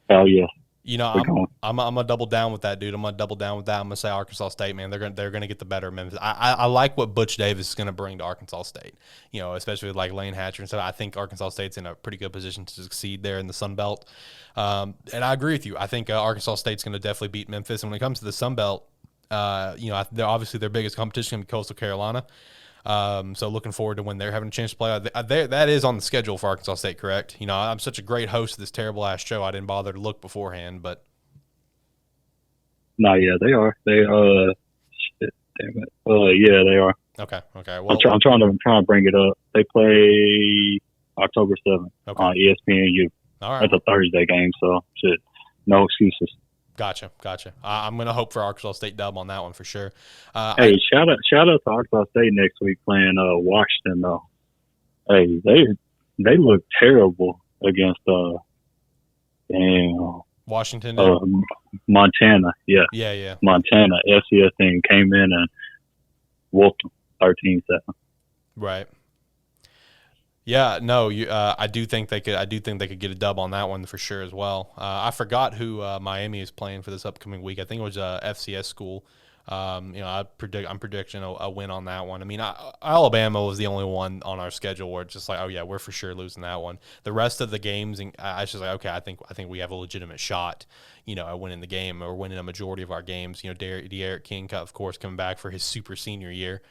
hell yeah. I'm gonna double down with that, dude. I'm gonna double down with that. I'm gonna say Arkansas State, man. They're gonna get the better of Memphis. I like what Butch Davis is gonna bring to Arkansas State. Especially with like Lane Hatcher and stuff. I think Arkansas State's in a pretty good position to succeed there in the Sun Belt. And I agree with you. I think Arkansas State's gonna definitely beat Memphis. And when it comes to the Sun Belt, they're obviously their biggest competition gonna be Coastal Carolina. So looking forward to when they're having a chance to play. That is on the schedule for Arkansas State, correct? I'm such a great host of this terrible ass show. I didn't bother to look beforehand, but no, yeah, they are. Shit, damn it. Yeah, they are. Okay. Well, I'm trying to bring it up. They play October 7th on ESPNU. All right. That's a Thursday game, so shit, no excuses. Gotcha. I'm gonna hope for Arkansas State dub on that one for sure. Hey, shout out to Arkansas State next week playing Washington though. Hey, they look terrible against Washington. Montana. Yeah. Montana FCS team came in and whooped them 13-7. Right. Yeah, no, I do think they could get a dub on that one for sure as well. I forgot who Miami is playing for this upcoming week. I think it was a FCS school. I'm predicting a win on that one. I mean, Alabama was the only one on our schedule where it's just like, oh yeah, we're for sure losing that one. The rest of the games, I was just like, okay, I think we have a legitimate shot, at winning the game or winning a majority of our games. De'Aaron King, of course, coming back for his super senior year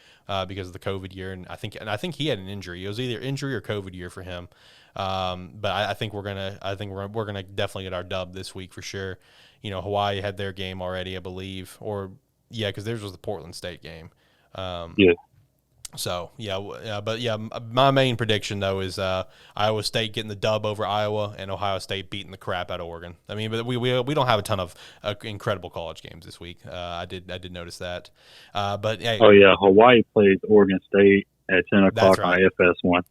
because of the COVID year, and I think he had an injury. It was either injury or COVID year for him. But I think we're gonna definitely get our dub this week for sure. Hawaii had their game already, I believe, yeah, because theirs was the Portland State game. Yeah. So, my main prediction, though, is Iowa State getting the dub over Iowa and Ohio State beating the crap out of Oregon. I mean, but we don't have a ton of incredible college games this week. I did notice that. But hey. Oh, yeah, Hawaii plays Oregon State at 10 o'clock on FS1.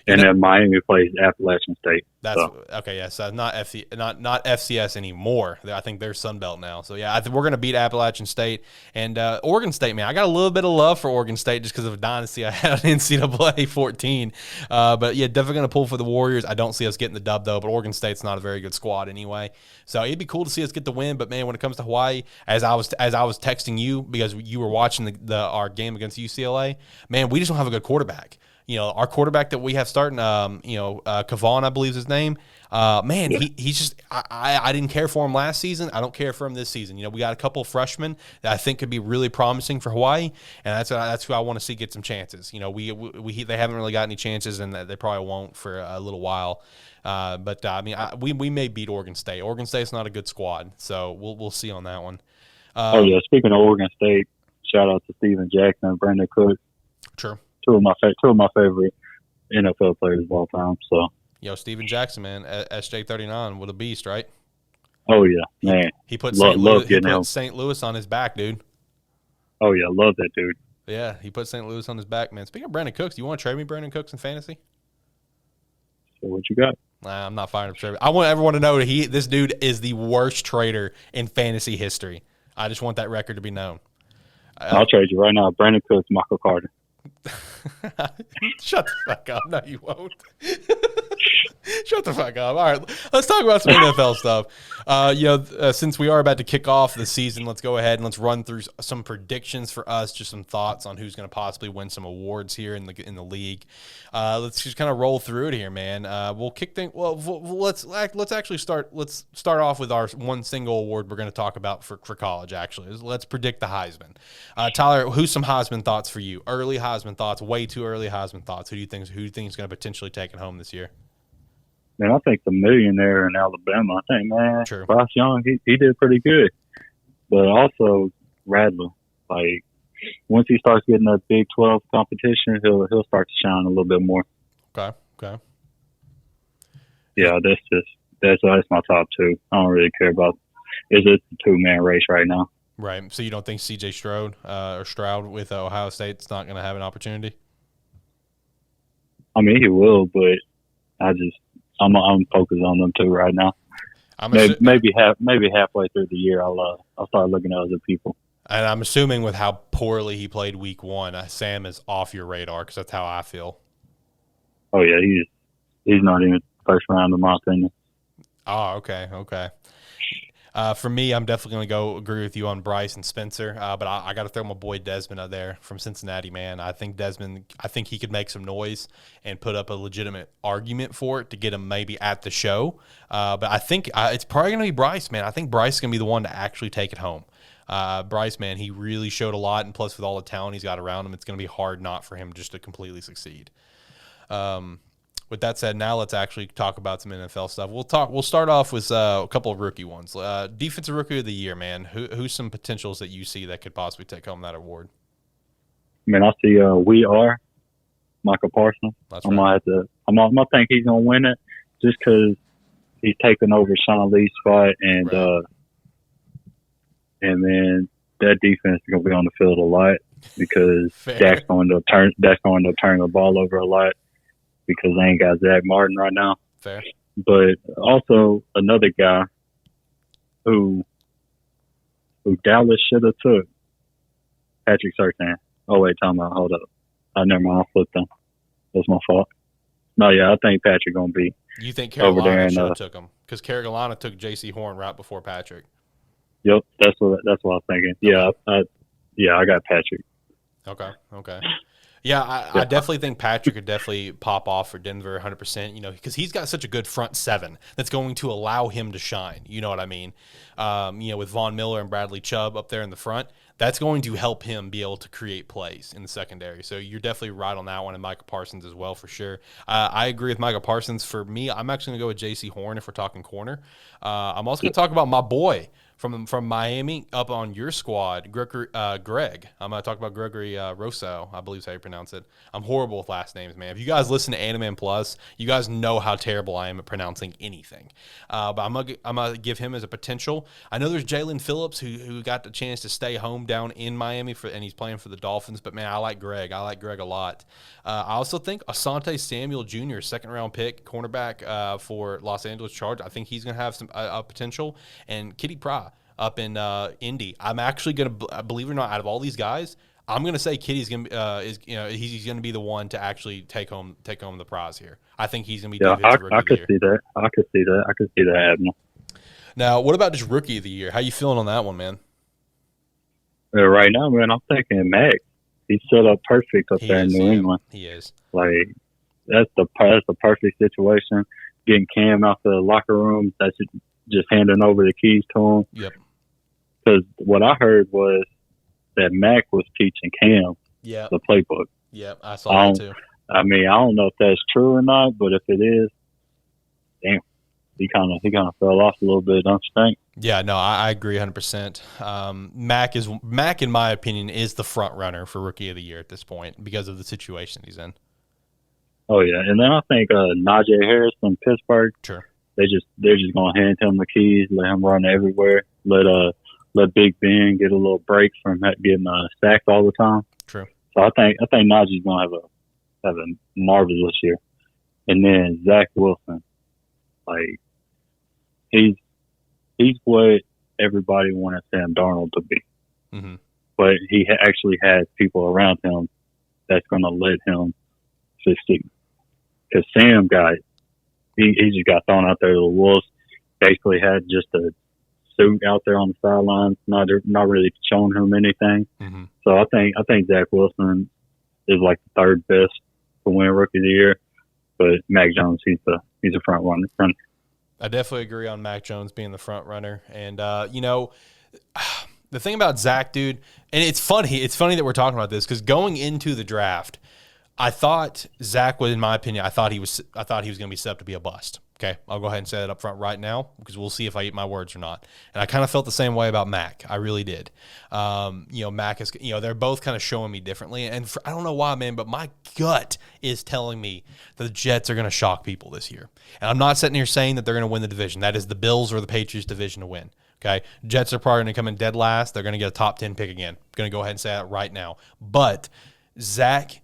And then Miami plays Appalachian State. That's okay. Yeah, so not FCS anymore. I think they're Sun Belt now. So yeah, we're gonna beat Appalachian State and Oregon State. Man, I got a little bit of love for Oregon State just because of a dynasty I had on NCAA 14. But yeah, definitely gonna pull for the Warriors. I don't see us getting the dub though. But Oregon State's not a very good squad anyway. So it'd be cool to see us get the win. But man, when it comes to Hawaii, as I was texting you because you were watching our game against UCLA, man, we just don't have a good quarterback. Our quarterback that we have starting, Kavan, I believe is his name. Man, yeah. He's just I didn't care for him last season. I don't care for him this season. We got a couple of freshmen that I think could be really promising for Hawaii, and that's who I want to see get some chances. They haven't really got any chances, and they probably won't for a little while. But I mean, we may beat Oregon State. Oregon State's not a good squad, so we'll see on that one. Speaking of Oregon State, shout out to Steven Jackson and Brandon Cook. Sure. Two of my favorite NFL players of all time. So, Steven Jackson, man, SJ39, what a beast, right? Oh yeah, man. He put St. Louis on his back, dude. Oh yeah, love that dude. Yeah, he put St. Louis on his back, man. Speaking of Brandon Cooks, do you want to trade me Brandon Cooks in fantasy? So what you got? Nah, I'm not firing up trade. I want everyone to know that this dude is the worst trader in fantasy history. I just want that record to be known. I'll trade you right now. Brandon Cooks, Michael Carter. Shut the fuck up. No, you won't. Shut the fuck up. All right, let's talk about some NFL stuff. Since we are about to kick off the season, let's go ahead and let's run through some predictions for us, just some thoughts on who's going to possibly win some awards here in the league. Let's just kind of roll through it here, man. We'll kick things. Well, let's actually start. Let's start off with our one single award we're going to talk about for college. Actually, let's predict the Heisman. Tyler, who's some Heisman thoughts for you? Early Heisman thoughts, way too early Heisman thoughts. Who do you think is going to potentially take it home this year? Man, I think the millionaire in Alabama. I think, man, True. Bryce Young, he did pretty good. But also Rattler, like once he starts getting that Big 12 competition, he'll start to shine a little bit more. Okay. Yeah, that's my top two. I don't really care about. It's a 2-man race right now. Right. So you don't think C.J. Stroud with Ohio State's not going to have an opportunity? I mean, he will, but I'm focused on them too right now. Maybe halfway through the year, I'll start looking at other people. And I'm assuming with how poorly he played week one, Sam is off your radar because that's how I feel. Oh yeah, he's not even first round in my opinion. Oh, okay. For me, I'm definitely going to go agree with you on Bryce and Spencer, but I got to throw my boy Desmond out there from Cincinnati, man. I think he could make some noise and put up a legitimate argument for it to get him maybe at the show. But I think it's probably going to be Bryce, man. I think Bryce is going to be the one to actually take it home. Bryce, man, he really showed a lot, and plus with all the talent he's got around him, it's going to be hard not for him just to completely succeed. With that said, now let's actually talk about some NFL stuff. We'll start off with a couple of rookie ones. Defensive Rookie of the Year, man. Who's some potentials that you see that could possibly take home that award? I mean, I see Michael Parsons. That's right. I'm gonna think he's gonna win it just because he's taking over Sean Lee's spot, and right. And then that defense is gonna be on the field a lot because Dak's going to turn the ball over a lot. Because they ain't got Zach Martin right now. Fair. But also another guy who Dallas should have took, Patrick Surtain. Oh, wait, time out. Hold up. Never mind. I flipped them. That's my fault. No, yeah, I think Patrick going to be You think Carolina should have took him? Because Carolina took J.C. Horn right before Patrick. Yep, that's what I was thinking. Yeah, I got Patrick. Okay. Yeah, I definitely think Patrick could definitely pop off for Denver 100%, because he's got such a good front seven that's going to allow him to shine. You know what I mean? With Von Miller and Bradley Chubb up there in the front, that's going to help him be able to create plays in the secondary. So you're definitely right on that one, and Michael Parsons as well for sure. I agree with Michael Parsons. For me, I'm actually going to go with J.C. Horn if we're talking corner. I'm also going to talk about my boy from Miami up on your squad, Greg. I'm going to talk about Gregory Rousseau, I believe is how you pronounce it. I'm horrible with last names, man. If you guys listen to Animan Plus, you guys know how terrible I am at pronouncing anything. But I'm gonna give him as a potential. I know there's Jalen Phillips who got the chance to stay home down in Miami and he's playing for the Dolphins. But man, I like Greg. I like Greg a lot. I also think Asante Samuel Jr., second-round pick, cornerback for Los Angeles Chargers. I think he's going to have some potential. And Kitty Pry up in Indy. I'm actually going to, believe it or not, out of all these guys, I'm going to say Kitty's going to he's going to be the one to actually take home the prize here. I think he's going to be defensive rookie of the year. See that. I could see that happening. Now, what about just rookie of the year? How you feeling on that one, man? Right now, man, I'm thinking Mac. He's set up perfect up there in New England. He is. Like, that's the perfect situation. Getting Cam out the locker room, that's just handing over the keys to him. Yep. Because what I heard was that Mac was teaching Cam the playbook. Yep, I saw that too. I mean, I don't know if that's true or not, but if it is, damn, he kind of fell off a little bit, don't you think? Yeah, no, I agree 100%. Mac, in my opinion, is the front runner for Rookie of the Year at this point because of the situation he's in. Oh yeah, and then I think Najee Harris from Pittsburgh. Sure. They're just gonna hand him the keys, let him run everywhere, let Big Ben get a little break from getting sacked all the time. True. So I think Najee's gonna have a marvelous year, and then Zach Wilson, like he's what everybody wanted Sam Darnold to be, but he actually has people around him that's gonna let him succeed. Because Sam he just got thrown out there to the wolves. Basically had just a suit out there on the sidelines, not really showing him anything. So I think Zach Wilson is like the third best to win Rookie of the Year, but Mac Jones he's a front runner. I definitely agree on Mac Jones being the front runner, and the thing about Zach, dude, and it's funny that we're talking about this because going into the draft, I thought Zach was, in my opinion, I thought he was going to be set up to be a bust. Okay, I'll go ahead and say that up front right now because we'll see if I eat my words or not. And I kind of felt the same way about Mac. I really did. Mac is, they're both kind of showing me differently. And I don't know why, man, but my gut is telling me that the Jets are going to shock people this year. And I'm not sitting here saying that they're going to win the division. That is the Bills or the Patriots division to win. Okay, Jets are probably going to come in dead last. They're going to get a top 10 pick again. I'm going to go ahead and say that right now. But Zach,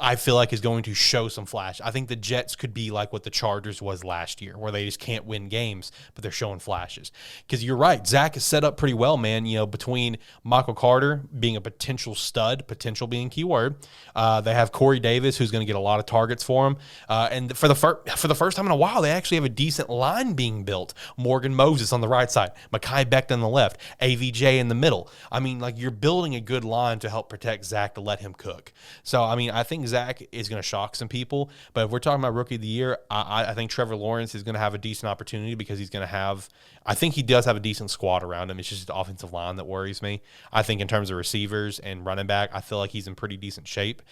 I feel like is going to show some flash. I think the Jets could be like what the Chargers was last year, where they just can't win games, but they're showing flashes. Because you're right, Zach is set up pretty well, man. Between Michael Carter being a potential stud, potential being keyword, they have Corey Davis, who's going to get a lot of targets for him. And for the first time in a while, they actually have a decent line being built. Morgan Moses on the right side, Mekhi Becton on the left, AVJ in the middle. I mean, like, you're building a good line to help protect Zach to let him cook. So, I mean, I think Zach is going to shock some people, but if we're talking about Rookie of the Year, I think Trevor Lawrence is going to have a decent opportunity because he's going to have – I think he does have a decent squad around him. It's just the offensive line that worries me. I think in terms of receivers and running back, I feel like he's in pretty decent shape.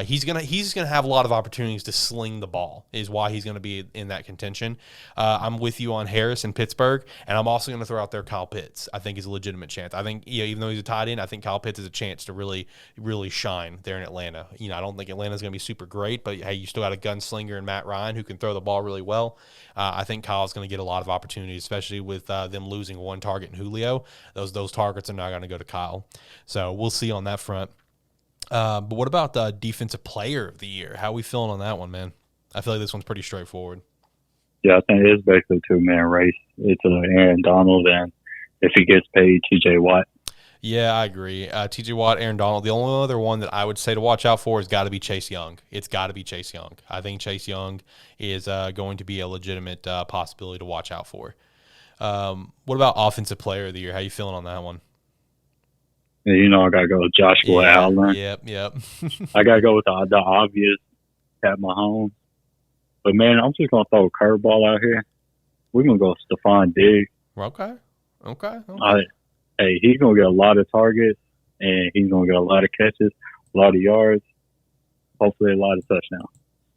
He's gonna have a lot of opportunities to sling the ball is why he's going to be in that contention. I'm with you on Harris in Pittsburgh, and I'm also going to throw out there Kyle Pitts. I think he's a legitimate chance. I think even though he's a tight end, I think Kyle Pitts has a chance to really, really shine there in Atlanta. I don't think Atlanta's going to be super great, but hey, you still got a gunslinger in Matt Ryan who can throw the ball really well. I think Kyle's going to get a lot of opportunities, especially with them losing one target in Julio. Those targets are not going to go to Kyle. So we'll see on that front. But what about the Defensive Player of the Year? How are we feeling on that one, man? I feel like this one's pretty straightforward. Yeah, I think it is basically a two-man race. It's Aaron Donald, and if he gets paid, T.J. Watt. Yeah, I agree. T.J. Watt, Aaron Donald. The only other one that I would say to watch out for has got to be Chase Young. It's got to be Chase Young. I think Chase Young is going to be a legitimate possibility to watch out for. What about Offensive Player of the Year? How you feeling on that one? Yeah, I got to go with Joshua Allen. Yep. I got to go with the obvious at Mahomes. But, man, I'm just going to throw a curveball out here. We're going to go Stephon Diggs. Okay. Hey, he's going to get a lot of targets, and he's going to get a lot of catches, a lot of yards, hopefully a lot of touchdowns.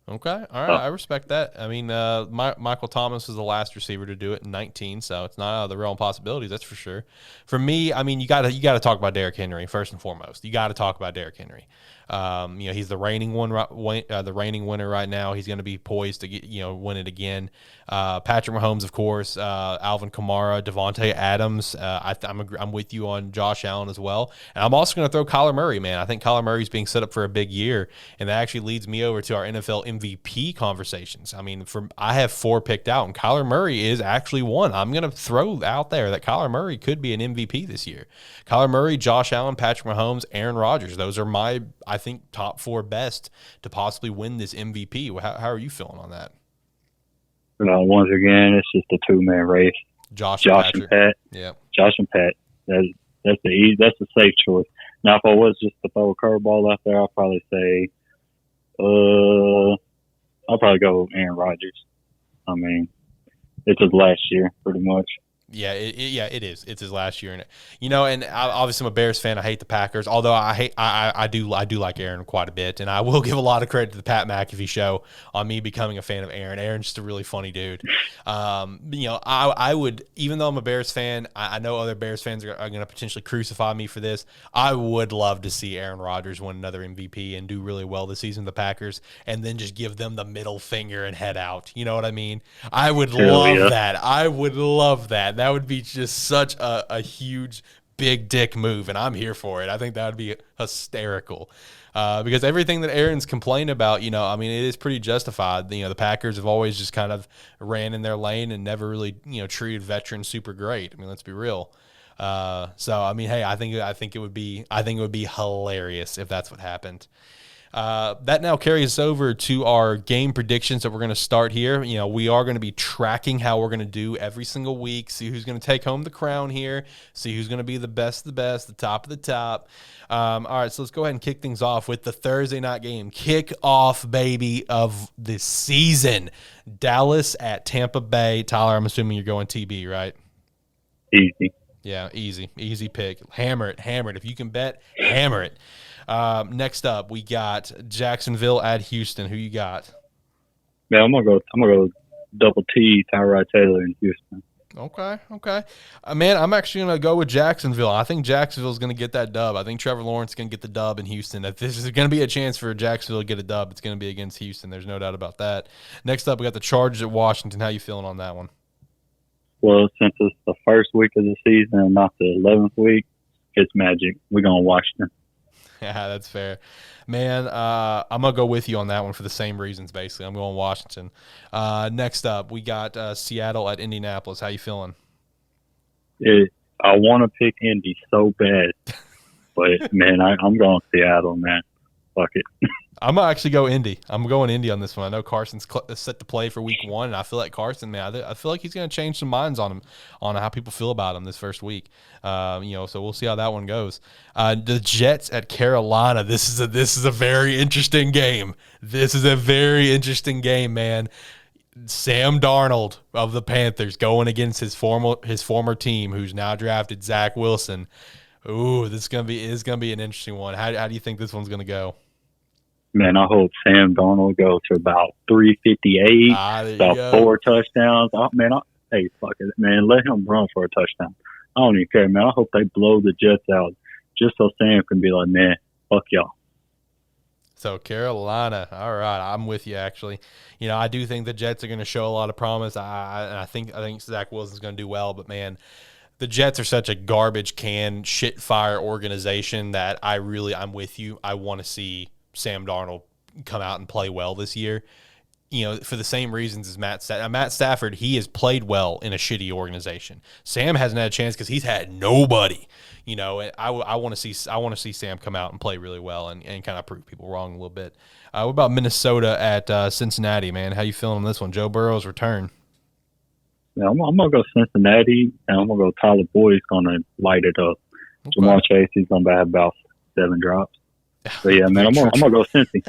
Okay. All right. I respect that. I mean, Michael Thomas was the last receiver to do it in 19, so it's not out of the realm of possibilities, that's for sure. For me, I mean, you got to talk about Derrick Henry first and foremost. You got to talk about Derrick Henry. He's the reigning winner right now. He's going to be poised to win it again. Patrick Mahomes, of course, Alvin Kamara, Devontae Adams. I'm with you on Josh Allen as well. And I'm also going to throw Kyler Murray, man. I think Kyler Murray's being set up for a big year, and that actually leads me over to our NFL MVP conversations. I mean, I have 4 picked out, and Kyler Murray is actually one. I'm going to throw out there that Kyler Murray could be an MVP this year. Kyler Murray, Josh Allen, Patrick Mahomes, Aaron Rodgers. Those are my, I think, top 4 best to possibly win this MVP. How are you feeling on that? Once again, it's just a 2-man race. Josh and Pat. Yeah. Josh and Pat. That's the safe choice. Now, if I was just to throw a curveball out there, I'll probably say, I'll probably go Aaron Rodgers. I mean, it's his last year, pretty much. Yeah, it is. It's his last year in it. And obviously I'm a Bears fan. I hate the Packers, although I do like Aaron quite a bit, and I will give a lot of credit to the Pat McAfee show on me becoming a fan of Aaron. Aaron's just a really funny dude. I would, even though I'm a Bears fan, I know other Bears fans are going to potentially crucify me for this. I would love to see Aaron Rodgers win another MVP and do really well this season with the Packers, and then just give them the middle finger and head out. You know what I mean? I would love that. I would love that. That would be just such a huge, big dick move, and I'm here for it. I think that would be hysterical because everything that Aaron's complained about, it is pretty justified. The Packers have always just kind of ran in their lane and never really, treated veterans super great. I mean, let's be real. So, I mean, hey, I think it would be hilarious if that's what happened. That now carries us over to our game predictions that we're going to start here. We are going to be tracking how we're going to do every single week, see who's going to take home the crown here, see who's going to be the best of the best, the top of the top. All right, so let's go ahead and kick things off with the Thursday night game. Kick off, baby, of the season. Dallas at Tampa Bay. Tyler, I'm assuming you're going TB, right? Easy. Yeah, easy pick. Hammer it. If you can bet, hammer it. Next up, we got Jacksonville at Houston. Who you got? Yeah, I'm gonna go double T Tyrod Taylor in Houston. Okay. Man, I'm actually gonna go with Jacksonville. I think Jacksonville's gonna get that dub. I think Trevor Lawrence is gonna get the dub in Houston. If this is gonna be a chance for Jacksonville to get a dub, it's gonna be against Houston. There's no doubt about that. Next up, we got the Chargers at Washington. How you feeling on that one? Well, since it's the first week of the season and not the 11th week, it's magic. We're going to Washington. Yeah, that's fair. Man, I'm going to go with you on that one for the same reasons, basically. I'm going Washington. Next up, we got Seattle at Indianapolis. How you feeling? I want to pick Indy so bad, but, man, I'm going Seattle, man. Fuck it. I'm going to actually go Indy. I'm going Indy on this one. I know Carson's set to play for week 1, and I feel like Carson, man, I feel like he's going to change some minds on him, on how people feel about him this first week. So we'll see how that one goes. The Jets at Carolina. This is a very interesting game. Man. Sam Darnold of the Panthers going against his former team, who's now drafted Zach Wilson. Ooh, this is gonna be an interesting one. How do you think this one's gonna go? Man, I hope Sam Darnold goes to about 358, about 4 touchdowns. Hey, fuck it, man. Let him run for a touchdown. I don't even care, man. I hope they blow the Jets out just so Sam can be like, man, fuck y'all. So Carolina, all right, I'm with you actually. I do think the Jets are going to show a lot of promise. I think Zach Wilson's going to do well, but man, the Jets are such a garbage can, shit fire organization that I'm with you. I want to see Sam Darnold come out and play well this year. For the same reasons as Matt Stafford, he has played well in a shitty organization. Sam hasn't had a chance because he's had nobody. I want to see Sam come out and play really well and kind of prove people wrong a little bit. What about Minnesota at Cincinnati, man? How you feeling on this one? Joe Burrow's return. Yeah, I'm gonna go Cincinnati, and I'm gonna go Tyler Boyd's gonna light it up. Okay. Jamar Chase, he's gonna have about 7 drops. But yeah, man, I'm gonna go Cincy.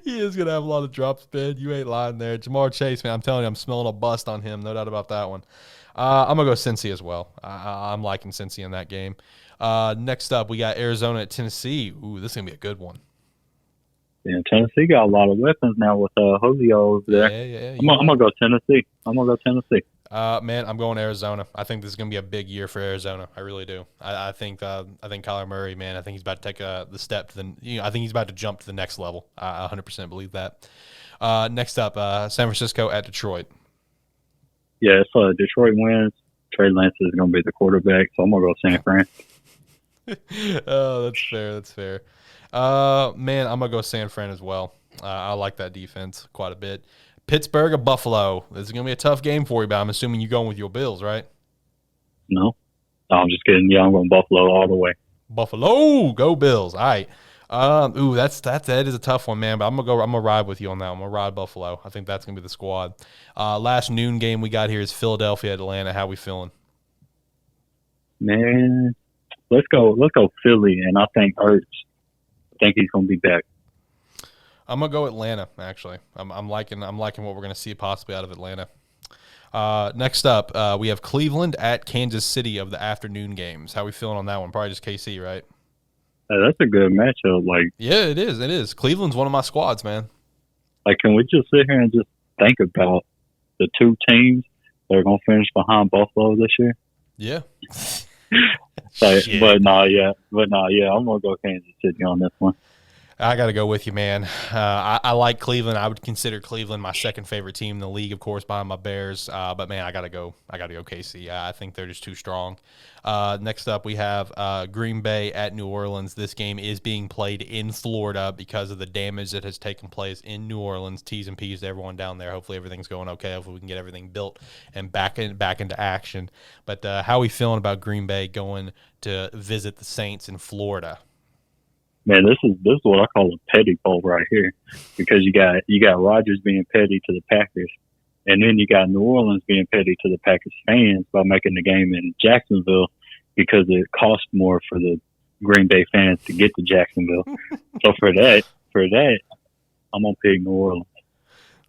He is going to have a lot of drops, Ben. You ain't lying there. Jamar Chase, man, I'm telling you, I'm smelling a bust on him. No doubt about that one. I'm going to go Cincy as well. I'm liking Cincy in that game. Next up, we got Arizona at Tennessee. Ooh, this is going to be a good one. Yeah, Tennessee got a lot of weapons now with Julio over there. Yeah. I'm gonna go Tennessee. Man, I'm going Arizona. I think this is going to be a big year for Arizona. I really do. I think Kyler Murray, man, I think he's about to take the step to I think he's about to jump to the next level. I 100% believe that. Next up, San Francisco at Detroit. Yeah, if Detroit wins, Trey Lance is going to be the quarterback, so I'm going to go San Fran. Oh, that's fair. Man, I'm going to go San Fran as well. I like that defense quite a bit. Pittsburgh or Buffalo. This is going to be a tough game for you, but I'm assuming you're going with your Bills, right? No, I'm just kidding. Yeah, I'm going Buffalo all the way. Buffalo, go Bills. All right. That is a tough one, man. But I'm gonna ride with you on that. I'm gonna ride Buffalo. I think that's gonna be the squad. Last noon game we got here is Philadelphia, Atlanta. How we feeling? Man, let's go Philly, and I think Ertz. I think he's gonna be back. I'm gonna go Atlanta. Actually, I'm liking what we're gonna see possibly out of Atlanta. Next up, we have Cleveland at Kansas City of the afternoon games. How we feeling on that one? Probably just KC, right? That's a good matchup. Yeah, it is. It is. Cleveland's one of my squads, man. Can we just sit here and just think about the two teams that are going to finish behind Buffalo this year? Yeah. But I'm going to go Kansas City on this one. I got to go with you, man. I like Cleveland. I would consider Cleveland my second favorite team in the league, of course, behind my Bears. But man, I got to go KC. I think they're just too strong. Next up, we have Green Bay at New Orleans. This game is being played in Florida because of the damage that has taken place in New Orleans. T's and P's to everyone down there. Hopefully everything's going okay. Hopefully we can get everything built and back into action. But how are we feeling about Green Bay going to visit the Saints in Florida? Man, this is what I call a petty poll right here, because you got Rodgers being petty to the Packers, and then you got New Orleans being petty to the Packers fans by making the game in Jacksonville because it cost more for the Green Bay fans to get to Jacksonville. So for that, I'm gonna pick New Orleans.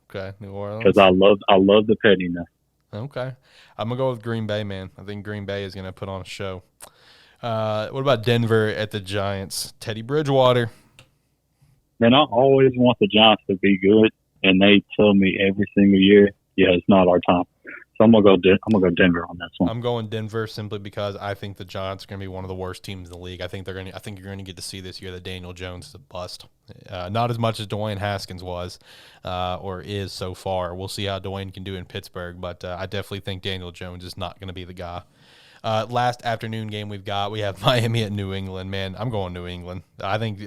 Okay, New Orleans. Because I love the pettiness. Okay, I'm gonna go with Green Bay, man. I think Green Bay is gonna put on a show. What about Denver at the Giants? Teddy Bridgewater. Man, I always want the Giants to be good, and they tell me every single year, yeah, it's not our time. So I'm gonna go Denver on this one. I'm going Denver simply because I think the Giants are gonna be one of the worst teams in the league. I think you're gonna get to see this year that Daniel Jones is a bust. Not as much as Dwayne Haskins was or is so far. We'll see how Dwayne can do in Pittsburgh, but I definitely think Daniel Jones is not gonna be the guy. Last afternoon game we have Miami at New England. Man, I'm going New England. I think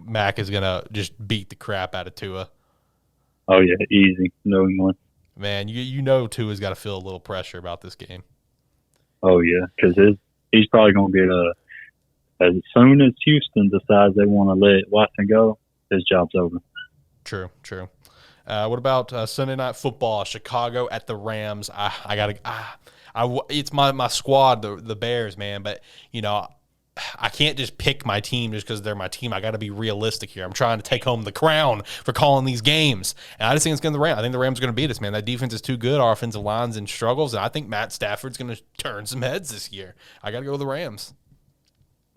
Mac is gonna just beat the crap out of Tua. Oh yeah, easy, New England. Man, you know Tua's got to feel a little pressure about this game. Oh yeah, because he's probably gonna get as soon as Houston decides they want to let Watson go, his job's over. True. What about Sunday Night Football? Chicago at the Rams. It's my squad, the Bears, man. But, I can't just pick my team just because they're my team. I got to be realistic here. I'm trying to take home the crown for calling these games. And I just think it's going to the Rams. I think the Rams are going to beat us, man. That defense is too good. Our offensive line's in struggles. And I think Matt Stafford's going to turn some heads this year. I got to go with the Rams.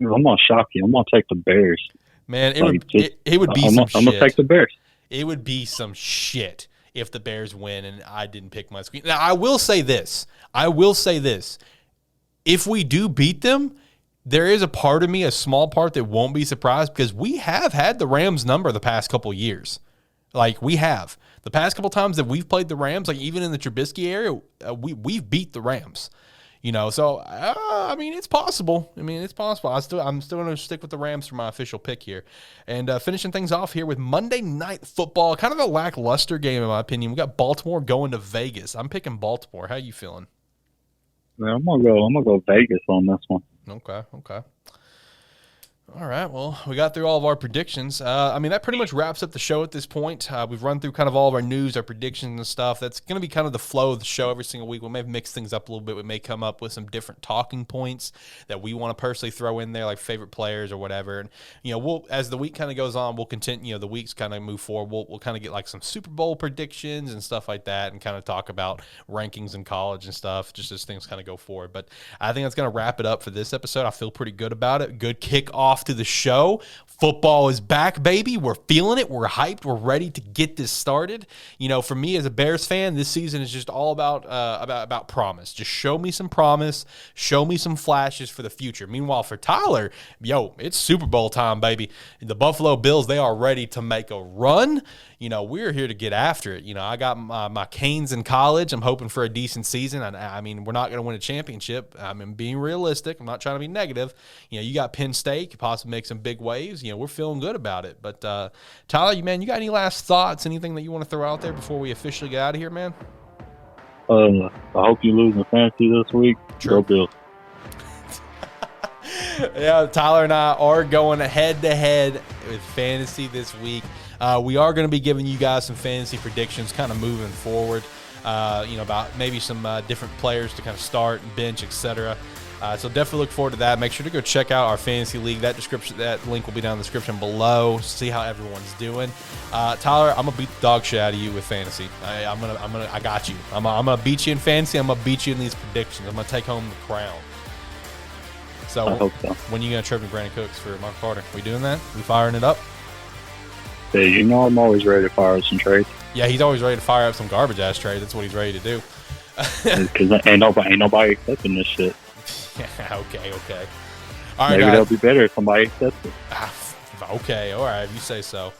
I'm going to shock you. I'm going to take the Bears. Man, it would be some shit. I'm going to take the Bears. It would be some shit if the Bears win and I didn't pick my squad. Now, I will say this. If we do beat them, there is a part of me, a small part, that won't be surprised because we have had the Rams number the past couple years. We have. The past couple times that we've played the Rams, even in the Trubisky area, we've beat the Rams. So it's possible. It's possible. I'm still going to stick with the Rams for my official pick here. And finishing things off here with Monday Night Football, kind of a lackluster game in my opinion. We got Baltimore going to Vegas. I'm picking Baltimore. How you feeling? Man, I'm gonna go Vegas on this one. Okay. All right, well, we got through all of our predictions. That pretty much wraps up the show at this point. We've run through kind of all of our news, our predictions and stuff. That's going to be kind of the flow of the show every single week. We may mix things up a little bit. We may come up with some different talking points that we want to personally throw in there, like favorite players or whatever. And, we'll, as the week kind of goes on, we'll continue, the weeks kind of move forward. We'll kind of get some Super Bowl predictions and stuff like that and kind of talk about rankings in college and stuff, just as things kind of go forward. But I think that's going to wrap it up for this episode. I feel pretty good about it. Good kickoff off to the show. Football is back, baby. We're feeling it. We're hyped. We're ready to get this started. You know, for me as a Bears fan, this season is just all about promise. Just show me some promise. Show me some flashes for the future. Meanwhile, for Tyler, it's Super Bowl time, baby. The Buffalo Bills, they are ready to make a run. You know, we're here to get after it. You know, I got my Canes in college. I'm hoping for a decent season. I mean, we're not going to win a championship. I'm being realistic. I'm not trying to be negative. You know, you got Penn State, could possibly make some big waves. You know, we're feeling good about it. But, Tyler, you got any last thoughts, anything that you want to throw out there before we officially get out of here, man? I hope you lose in fantasy this week. True. Go Bills. Yeah, Tyler and I are going head-to-head with fantasy this week. We are going to be giving you guys some fantasy predictions kind of moving forward, about maybe some different players to kind of start and bench, etc. So definitely look forward to that. Make sure to go check out our fantasy league. That link will be down in the description below. See how everyone's doing. Tyler, I'm gonna beat the dog shit out of you with fantasy. I got you. I'm gonna beat you in fantasy. I'm gonna beat you in these predictions. I'm gonna take home the crown. So, I hope so. When are you gonna trade me Brandon Cooks for Mark Carter? We doing that? We firing it up? Yeah, you know I'm always ready to fire up some trades. Yeah, he's always ready to fire up some garbage ass trades. That's what he's ready to do. Because ain't nobody accepting this shit. Yeah, okay. All right, maybe guys. it'll be better if somebody accepts it. Okay, all right, if you say so.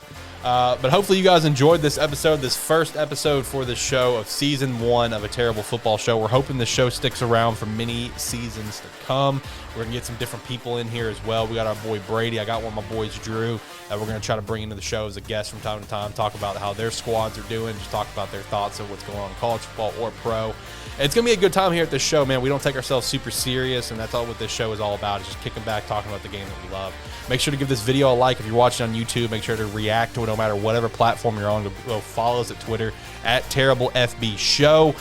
But hopefully you guys enjoyed this episode, this first episode for the show of Season 1 of A Terrible Football Show. We're hoping the show sticks around for many seasons to come. We're going to get some different people in here as well. We got our boy Brady. I got one of my boys, Drew, that we're going to try to bring into the show as a guest from time to time, talk about how their squads are doing, just talk about their thoughts of what's going on in college football or pro. It's going to be a good time here at this show, man. We don't take ourselves super serious, and that's all what this show is all about, is just kicking back, talking about the game that we love. Make sure to give this video a like if you're watching on YouTube. Make sure to react to it no matter whatever platform you're on. Go follow us at Twitter at TerribleFBShow.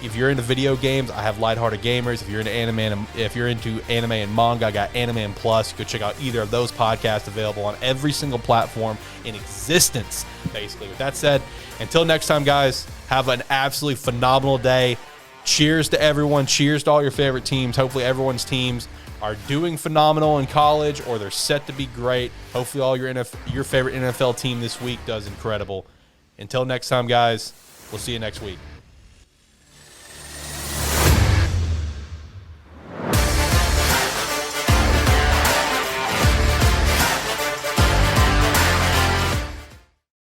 If you're into video games, I have Lighthearted Gamers. If you're into anime and manga, I got Anime and Plus. Go check out either of those podcasts, available on every single platform in existence, basically. With that said, until next time, guys, have an absolutely phenomenal day. Cheers to everyone. Cheers to all your favorite teams. Hopefully everyone's teams are doing phenomenal in college, or they're set to be great. Hopefully all your favorite NFL team this week does incredible. Until next time, guys, we'll see you next week.